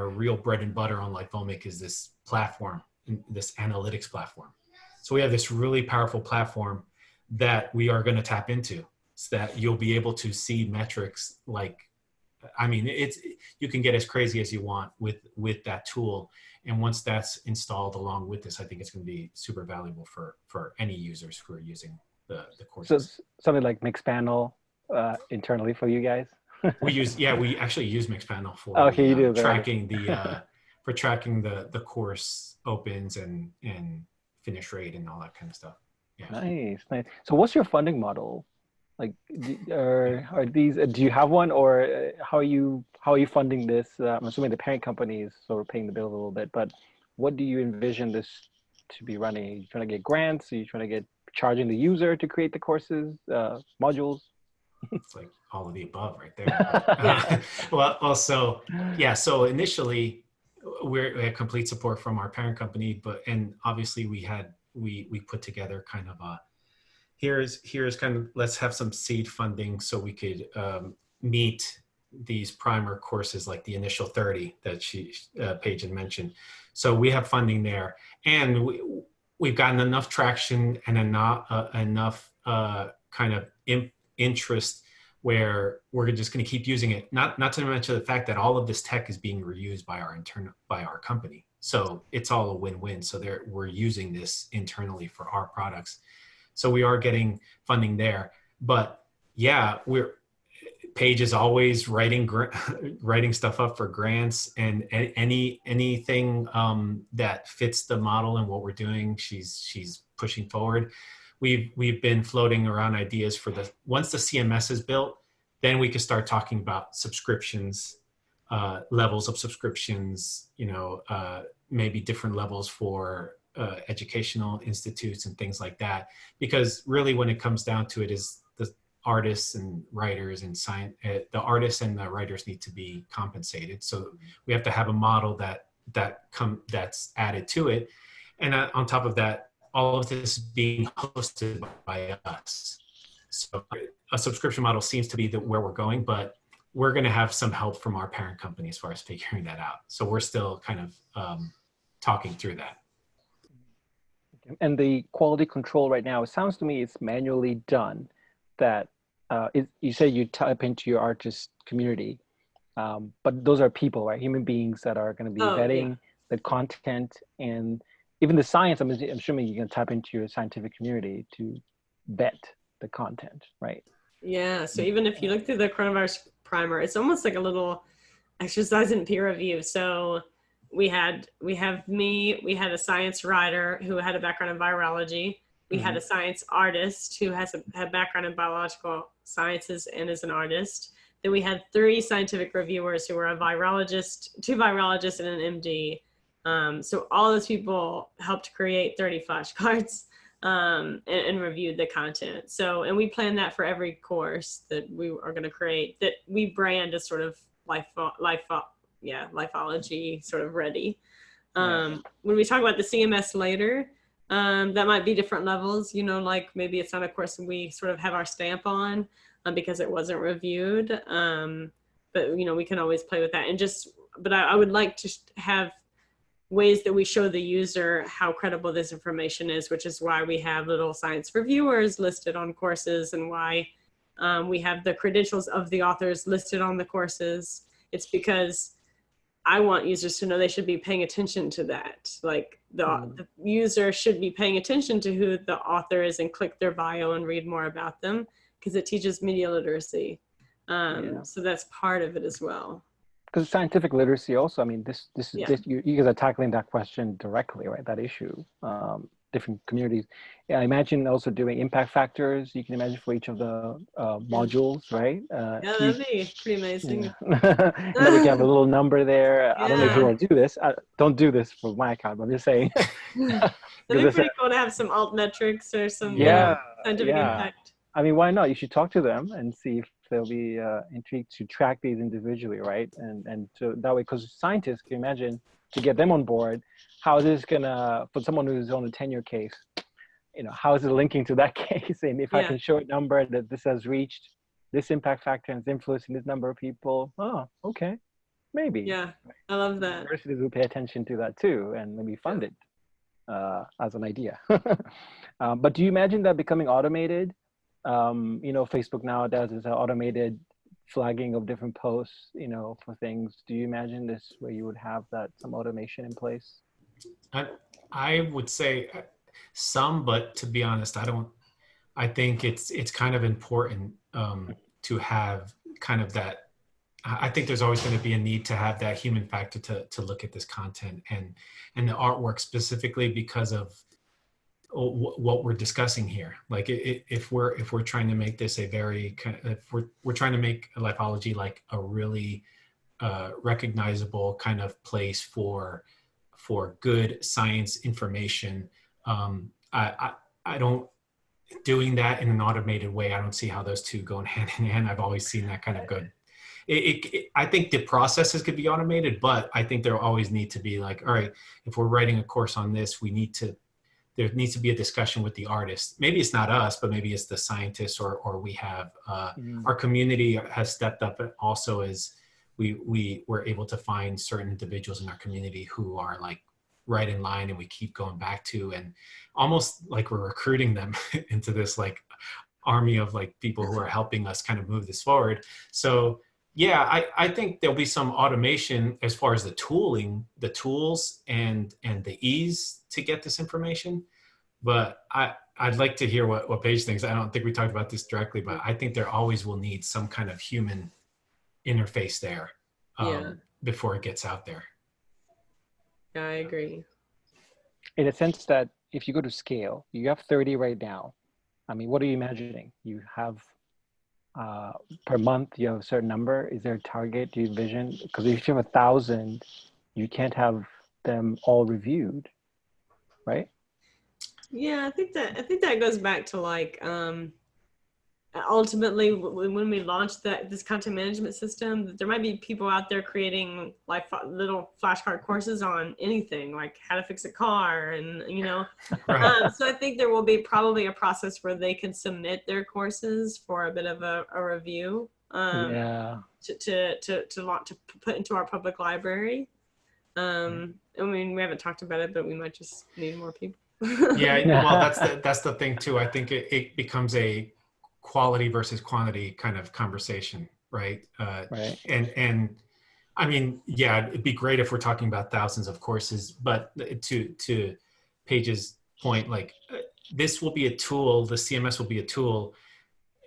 real bread and butter on Lifeology is this platform, this analytics platform. So we have this really powerful platform that we are going to tap into, so that you'll be able to see metrics like, I mean, you can get as crazy as you want with that tool. And once that's installed along with this, I think it's going to be super valuable for any users who are using the courses. So something like Mixpanel internally for you guys? we actually use Mixpanel for tracking the course opens and finish rate and all that kind of stuff. Yeah. Nice. So what's your funding model? Like, are these? Do you have one, or how are you funding this? I'm assuming the parent company is sort of paying the bill a little bit, but what do you envision this to be running? Are you trying to get grants? Are you trying to get charging the user to create the courses, modules? It's like all of the above right there. Well, also, yeah. So initially, we had complete support from our parent company, and obviously we put together kind of a, here's kind of, let's have some seed funding so we could meet these primer courses, like the initial 30 that Paige had mentioned. So we have funding there, and we've gotten enough traction and enough kind of interest where we're just going to keep using it. Not to mention the fact that all of this tech is being reused by our company. So it's all a win-win. So we're using this internally for our products. So we are getting funding there. But yeah, Paige is always writing stuff up for grants, and anything that fits the model and what we're doing, she's pushing forward. We've been floating around ideas for once the CMS is built, then we can start talking about subscriptions, levels of subscriptions, maybe different levels for educational institutes and things like that. Because really, when it comes down to it, is the artists and writers and the artists and the writers need to be compensated. So we have to have a model that's added to it. And on top of that, all of this is being hosted by us. So a subscription model seems to be where we're going, but we're going to have some help from our parent company as far as figuring that out. So we're still kind of talking through that. And the quality control right now, it sounds to me it's manually done. That you say you type into your artist community, but those are people, right? Human beings that are going to be vetting the content, and even the science. I'm assuming you can tap into your scientific community to vet the content, right? Yeah. So even if you look through the coronavirus primer, it's almost like a little exercise in peer review. So we had a science writer who had a background in virology. We had a science artist who has a background in biological sciences and is an artist. Then we had 3 scientific reviewers who were a virologist, 2 virologists, and an MD. So all those people helped create 30 flashcards. and reviewed the content. So, and we plan that for every course that we are going to create, that we brand as sort of Lifeology sort of ready. When we talk about the CMS later, that might be different levels, you know, like maybe it's not a course we sort of have our stamp on because it wasn't reviewed. But, you know, we can always play with that. And just, but I would like to have ways that we show the user how credible this information is, which is why we have little science reviewers listed on courses, and why we have the credentials of the authors listed on the courses. It's because I want users to know they should be paying attention to that. Like the user should be paying attention to who the author is and click their bio and read more about them, because it teaches media literacy. So that's part of it as well. Because scientific literacy also, I mean, this you guys are tackling that question directly, right? That issue, different communities. Yeah, I imagine also doing impact factors. You can imagine for each of the modules, right? Yeah, that'd be pretty amazing. Yeah. And then we can have a little number there. I don't know if you want to do this. Don't do this for my account, but I'm just saying. That'd be pretty cool to have some alt metrics or some scientific impact. I mean, why not? You should talk to them and see if they'll be intrigued to track these individually, right? And so that way, because scientists can imagine to get them on board, how is this gonna, for someone who's on a tenure case, you know, how is it linking to that case? And if I can show a number that this has reached this impact factor and is influencing this number of people, oh, okay, maybe. Yeah, I love that. Universities will pay attention to that too, and maybe fund it as an idea. But do you imagine that becoming automated? You know, Facebook now does is automated flagging of different posts, you know, for things. Do you imagine this where you would have that some automation in place? I would say some, but to be honest, I think it's kind of important to have kind of that. I think there's always going to be a need to have that human factor to look at this content and the artwork specifically because of what we're discussing here. Like if we're trying to make this a very if we're trying to make Lifeology like a really recognizable kind of place for good science information, I don't, doing that in an automated way, I don't see how those two go hand in hand. I've always seen that kind of good. I think the processes could be automated, but I think there always need to be like, all right, if we're writing a course on this, there needs to be a discussion with the artist. Maybe it's not us, but maybe it's the scientists, or we have, our community has stepped up also as we were able to find certain individuals in our community who are like right in line and we keep going back to, and almost like we're recruiting them into this like army of like people who are helping us kind of move this forward. So yeah, I think there'll be some automation as far as the tools and the ease to get this information. But I'd like to hear what Paige thinks. I don't think we talked about this directly, but I think there always will need some kind of human interface there before it gets out there. Yeah, I agree. In a sense that if you go to scale, you have 30 right now. I mean, what are you imagining? You have per month, you have a certain number. Is there a target? Do you envision? Because if you have 1,000, you can't have them all reviewed, right? Yeah, I think that goes back to like ultimately when we launched this content management system, there might be people out there creating like little flashcard courses on anything, like how to fix a car, and you know. Right. So I think there will be probably a process where they can submit their courses for a bit of a review. To put into our public library. I mean, we haven't talked about it, but we might just need more people. Yeah, well, that's the thing too. I think it becomes a quality versus quantity kind of conversation, right? Right. And I mean, yeah, it'd be great if we're talking about thousands of courses, but to Paige's point, like this will be a tool. The CMS will be a tool.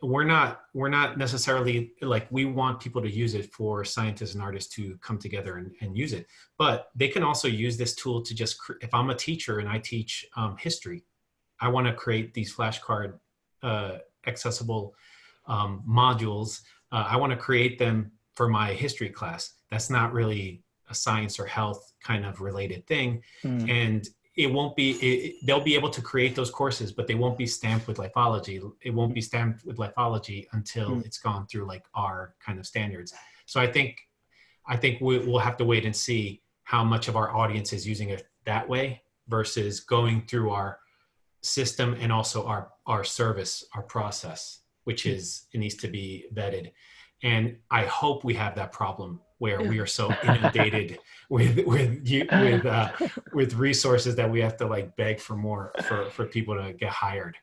We're not necessarily like, we want people to use it for scientists and artists to come together and use it, but they can also use this tool to just, if I'm a teacher and I teach history, I want to create these flashcard accessible modules. I want to create them for my history class. That's not really a science or health kind of related thing. And it won't be, they'll be able to create those courses, but they won't be stamped with Lifeology. It won't be stamped with Lifeology until it's gone through like our kind of standards. So I think we'll have to wait and see how much of our audience is using it that way versus going through our system and also our service, our process, which is, it needs to be vetted. And I hope we have that problem where we are so inundated with resources that we have to like beg for more for people to get hired.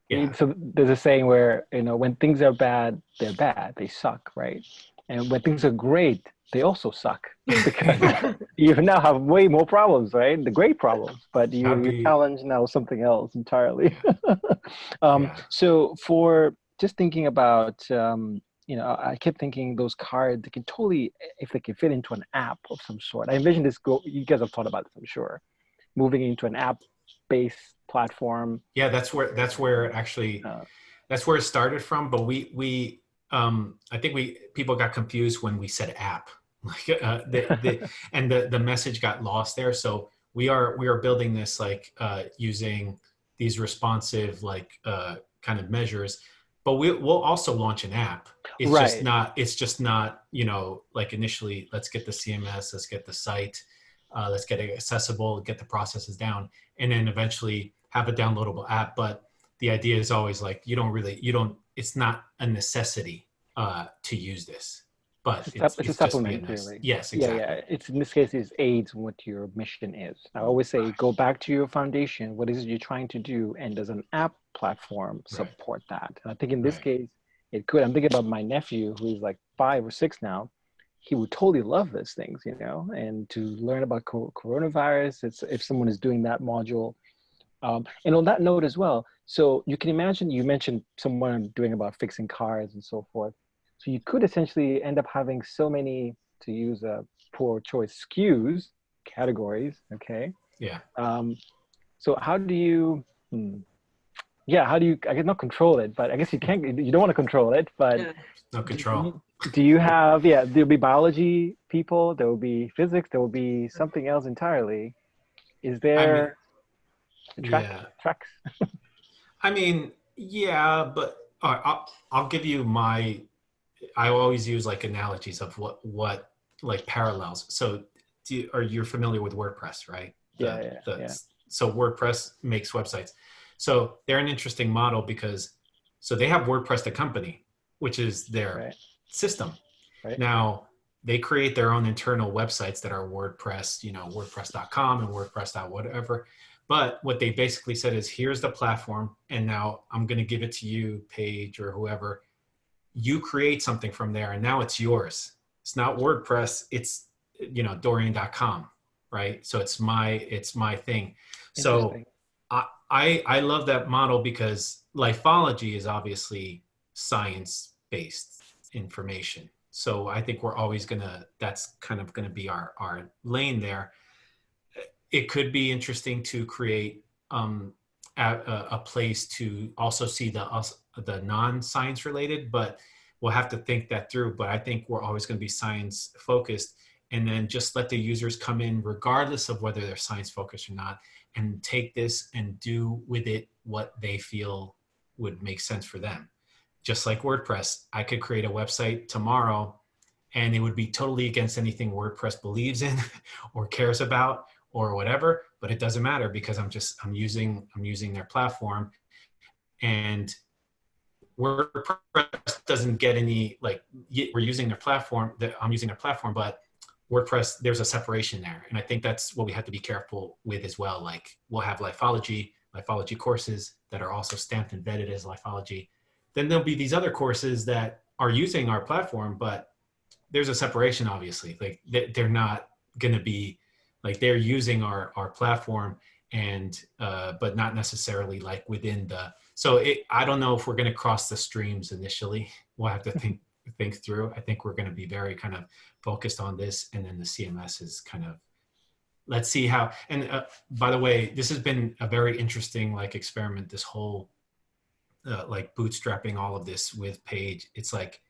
Yeah. So there's a saying where, you know, when things are bad, they're bad, they suck, right? And when things are great, they also suck because you now have way more problems, right? The great problems, but you're challenged now with something else entirely. So for just thinking about, you know, I kept thinking those cards, they can totally, if they can fit into an app of some sort. I envision this you guys have thought about this, I'm sure, moving into an app-based platform. Yeah, that's where actually, that's where it started from. But I think people got confused when we said app, like and the message got lost there. So we are building this like using these responsive like kind of measures, but we'll also launch an app. It's just not, you know, like initially, let's get the CMS, let's get the site, let's get it accessible, get the processes down, and then eventually have a downloadable app. But the idea is always like, it's not a necessity to use this, but it's a supplement, really. Yes, exactly. Yeah. It's, in this case, it aids what your mission is. I always say, go back to your foundation. What is it you're trying to do? And does an app platform support that? And I think in this case, it could. I'm thinking about my nephew, who's like 5 or 6 now. He would totally love these things, you know, and to learn about coronavirus, it's if someone is doing that module. And on that note as well, so you can imagine, you mentioned someone doing about fixing cars and so forth. So you could essentially end up having so many, to use a poor choice, SKUs, categories, okay? Yeah. So how do you, how do you, I guess not control it, but I guess you don't want to control it, but no control. Do you have, there'll be biology people, there will be physics, there will be something else entirely. Is there tracks? I mean, yeah, but I'll give you I always use like analogies of what like parallels. So you're familiar with WordPress, right? So WordPress makes websites. So they're an interesting model because, so they have WordPress, the company, which is their system. Right. Now they create their own internal websites that are WordPress, you know, WordPress.com and WordPress. Whatever. But what they basically said is, here's the platform, and now I'm going to give it to you, Paige, or whoever. You create something from there, and now it's yours. It's not WordPress. It's, you know, Dorian.com, right? So it's my thing. So I love that model because Lifeology is obviously science-based information. So I think we're always that's kind of going to be our lane there. It could be interesting to create a place to also see the non-science related, but we'll have to think that through. But I think we're always going to be science focused, and then just let the users come in regardless of whether they're science focused or not, and take this and do with it what they feel would make sense for them. Just like WordPress, I could create a website tomorrow and it would be totally against anything WordPress believes in or cares about or whatever, but it doesn't matter because I'm using their platform, and WordPress doesn't get any, like, we're using their platform, I'm using their platform, but WordPress, there's a separation there. And I think that's what we have to be careful with as well. Like, we'll have Lifeology courses that are also stamped and vetted as Lifeology. Then there'll be these other courses that are using our platform, but there's a separation, obviously. Like, they're not going to be, like, they're using our platform, and but not necessarily like within the, so I don't know if we're going to cross the streams initially. We'll have to think through. I think we're going to be very kind of focused on this, and then the CMS is kind of, let's see how. And by the way, this has been a very interesting like experiment, this whole like bootstrapping all of this with Paige. It's like,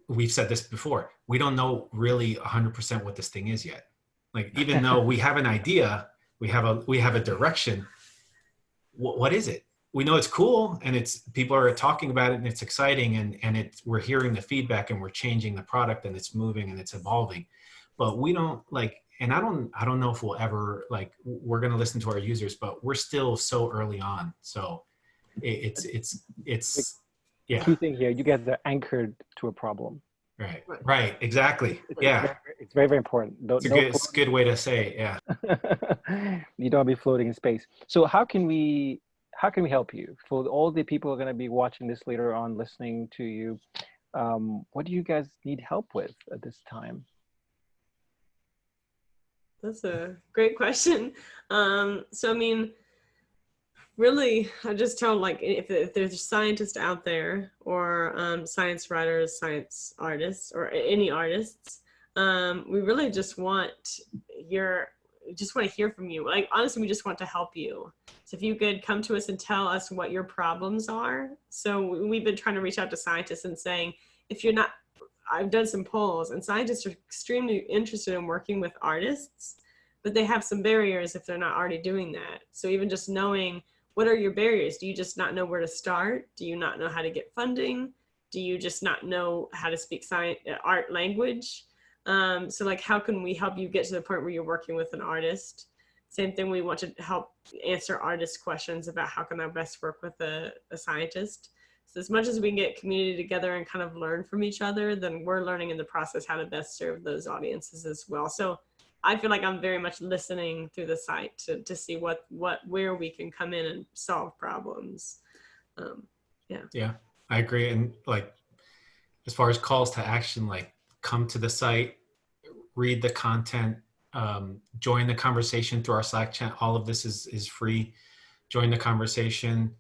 we've said this before, we don't know really 100% what this thing is yet. Like, even though we have an idea, we have a direction. What is it? We know it's cool, and people are talking about it, and it's exciting, and we're hearing the feedback, and we're changing the product, and it's moving and it's evolving. But we don't and I don't know if we'll ever we're going to listen to our users, but we're still so early on. So it's yeah. Key thing here, you guys are anchored to a problem. Right. Exactly. Yeah. It's very, very important. It's a good way to say it. Yeah. You don't be floating in space. So how can we help you? For all the people who are going to be watching this later on, listening to you, what do you guys need help with at this time? That's a great question. So I mean, really, I just tell if there's scientists out there or science writers, science artists, or any artists, we really just want to hear from you. Honestly, we just want to help you. So if you could come to us and tell us what your problems are. So we've been trying to reach out to scientists and saying, if you're not, I've done some polls, and scientists are extremely interested in working with artists, but they have some barriers if they're not already doing that. So even just knowing, what are your barriers? Do you just not know where to start? Do you not know how to get funding? Do you just not know how to speak art language? So how can we help you get to the point where you're working with an artist? Same thing, we want to help answer artist questions about how can I best work with a scientist. So as much as we can get community together and kind of learn from each other, then we're learning in the process how to best serve those audiences as well. So I feel like I'm very much listening through the site to see where we can come in and solve problems. Yeah, I agree. And as far as calls to action, come to the site, read the content, join the conversation through our Slack chat. All of this is free. Join the conversation,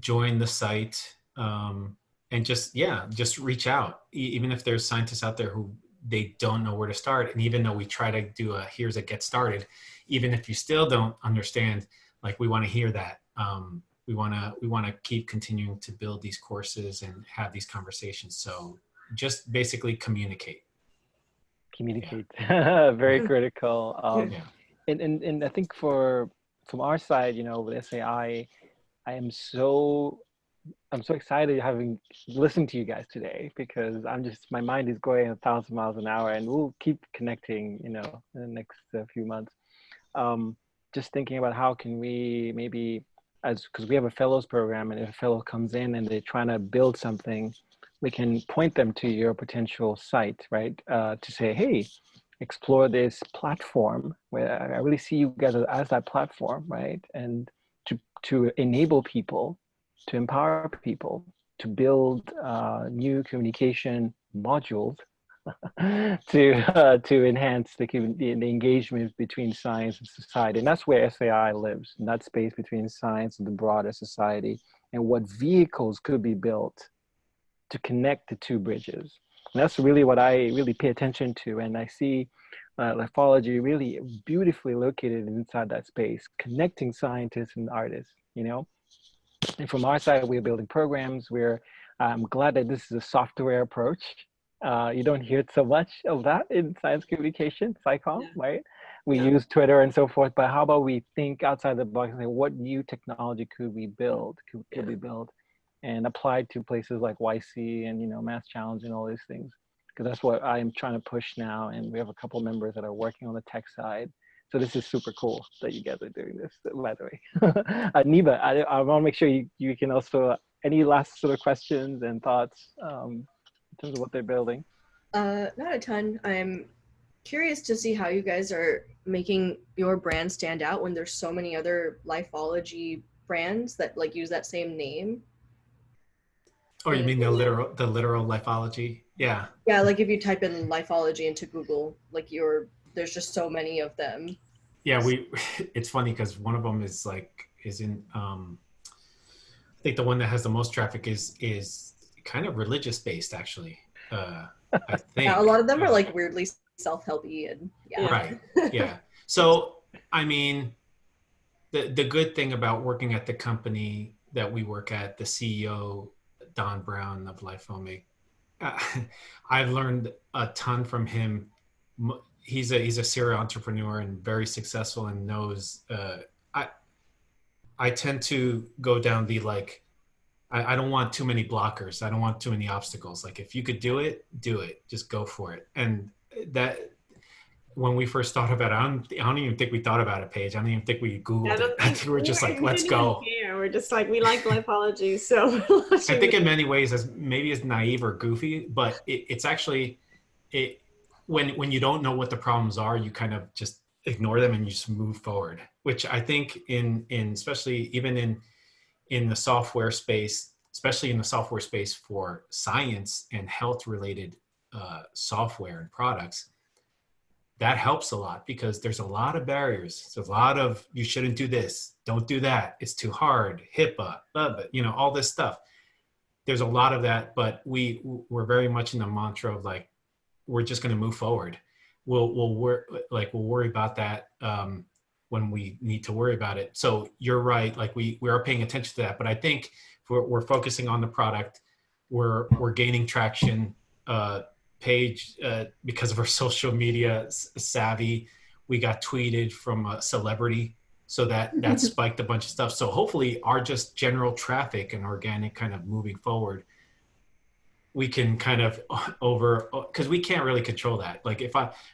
join the site, and just reach out. Even if there's scientists out there who they don't know where to start. And even though we try to do here's a get started, even if you still don't understand, we want to hear that. We want to keep continuing to build these courses and have these conversations. So just basically communicate. Yeah. Very critical. Yeah. And I think from our side, with SAI, I'm so excited having listened to you guys today, because my mind is going 1,000 miles an hour, and we'll keep connecting, in the next few months. Just thinking about how can we maybe, because we have a fellows program, and if a fellow comes in and they're trying to build something, we can point them to your potential site, right? To say, hey, explore this platform where I really see you guys as that platform, right? And to enable people, to empower people, to build new communication modules to enhance the engagement between science and society. And that's where SAI lives, in that space between science and the broader society, and what vehicles could be built to connect the two bridges. And that's really what I really pay attention to. And I see Lifeology really beautifully located inside that space, connecting scientists and artists, And from our side, we're building programs where I'm glad that this is a software approach. You don't hear so much of that in science communication, SciComm, right? We use Twitter and so forth, but how about we think outside the box and say, what new technology could we build, could we build, and apply to places like YC and, Mass Challenge and all these things? Because that's what I'm trying to push now. And we have a couple members that are working on the tech side. So this is super cool that you guys are doing this, by the way. Niba, I want to make sure you can also, any last sort of questions and thoughts in terms of what they're building? Not a ton. I'm curious to see how you guys are making your brand stand out when there's so many other Lifeology brands that use that same name. Oh, you mean the literal Lifeology? Yeah. Yeah, if you type in Lifeology into Google, there's just so many of them. Yeah, it's funny because one of them is in I think the one that has the most traffic is kind of religious based, actually. I think. Yeah, a lot of them are weirdly self-helpy and Right. Yeah. So I mean, the good thing about working at the company that we work at, the CEO Don Brown of Lifeology, I've learned a ton from him. he's a serial entrepreneur and very successful and knows. I tend to go down the like. I don't want too many blockers. I don't want too many obstacles. Like if you could do it, do it. Just go for it. And that when we first thought about it, I don't even think we thought about it, Paige. I don't even think we Googled it. I think we're just like, let's go. We're just like, we like Lifeology. So I think in many ways as maybe as naive or goofy, but it's actually when you don't know what the problems are, you kind of just ignore them and you just move forward, which I think in especially even in the software space, especially in the software space for science and health related software and products, that helps a lot because there's a lot of barriers. There's a lot of, you shouldn't do this, don't do that, it's too hard, HIPAA, all this stuff. There's a lot of that, but we're very much in the mantra of like, we're just going to move forward. We'll worry about that when we need to worry about it. So you're right. Like we are paying attention to that, but I think we're focusing on the product. We're gaining traction. Paige, because of our social media savvy, we got tweeted from a celebrity. So that spiked a bunch of stuff. So hopefully our just general traffic and organic kind of moving forward, we can kind of because we can't really control that. Like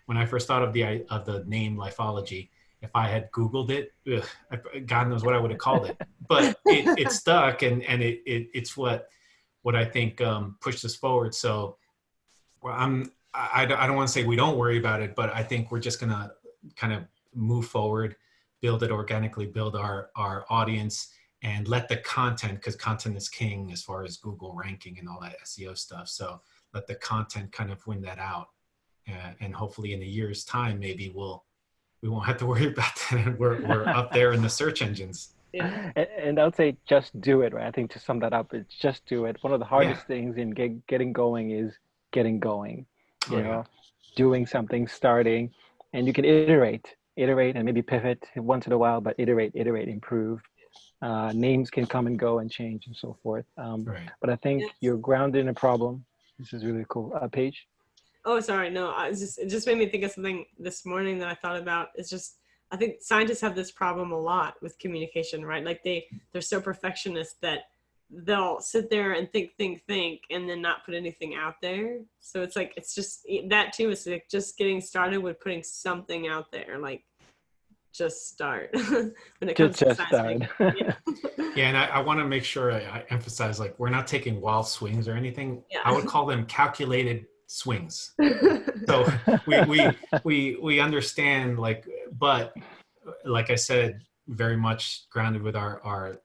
when I first thought of the name Lifeology, if I had Googled it, God knows what I would have called it, but it stuck and it's what I think pushed us forward. So I don't want to say we don't worry about it, but I think we're just going to kind of move forward, build it organically, build our audience, and let the content, because content is king as far as Google ranking and all that SEO stuff. So let the content kind of win that out. And hopefully in a year's time, maybe we won't have to worry about that. We're up there in the search engines. Yeah. And I would say just do it, right? I think to sum that up, it's just do it. One of the hardest things in getting going is getting going, you know, doing something, starting, and you can iterate and maybe pivot once in a while, but iterate, improve. Names can come and go and change and so forth. But I think you're grounded in a problem. This is really cool. Paige? Oh, sorry. No, it just made me think of something this morning that I thought about. It's just, I think scientists have this problem a lot with communication, right? Like they're so perfectionist that they'll sit there and think, and then not put anything out there. So it's like, it's just that too. It's like just getting started with putting something out there, like just start when it comes to science. Yeah, and I want to make sure I emphasize, like, we're not taking wild swings or anything. Yeah. I would call them calculated swings. So we understand, like, but like I said, very much grounded with our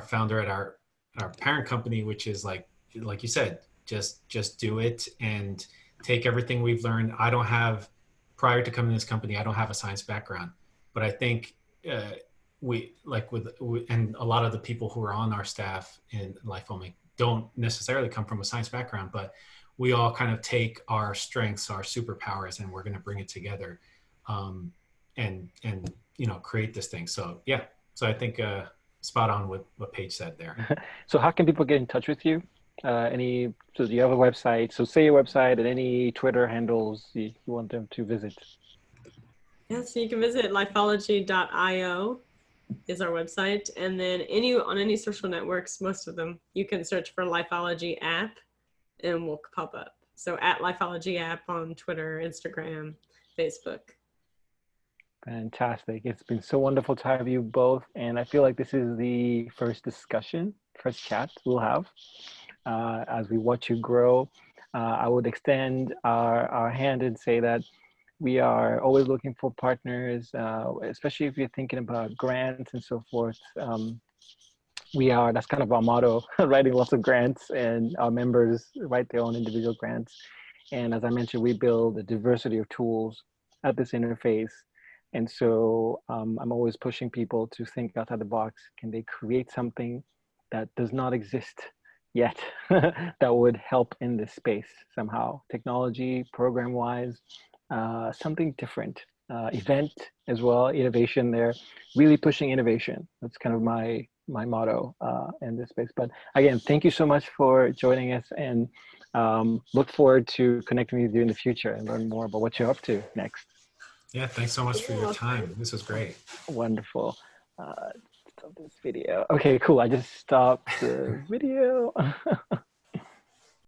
founder at our parent company, which is like you said, just do it and take everything we've learned. Prior to coming to this company, I don't have a science background, but I think and a lot of the people who are on our staff in Lifeology don't necessarily come from a science background, but we all kind of take our strengths, our superpowers, and we're going to bring it together, and create this thing. So I think spot on with what Paige said there. So how can people get in touch with you? So do you have a website? So say your website and any Twitter handles you want them to visit. Yeah, so you can visit lifeology.io is our website. And then on any social networks, most of them, you can search for Lifeology app and we'll pop up. So at Lifeology app on Twitter, Instagram, Facebook. Fantastic. It's been so wonderful to have you both. And I feel like this is the first chat we'll have as we watch you grow. I would extend our hand and say that we are always looking for partners, especially if you're thinking about grants and so forth. That's kind of our motto, writing lots of grants, and our members write their own individual grants. And as I mentioned, we build a diversity of tools at this interface. And so I'm always pushing people to think outside the box. Can they create something that does not exist yet that would help in this space somehow? Technology, program-wise, something different. Event as well, innovation there, really pushing innovation. That's kind of my motto in this space. But again, thank you so much for joining us, and look forward to connecting with you in the future and learn more about what you're up to next. Yeah, thanks so much for your time. This was great. Wonderful. Stop this video. Okay, cool. I just stopped the video.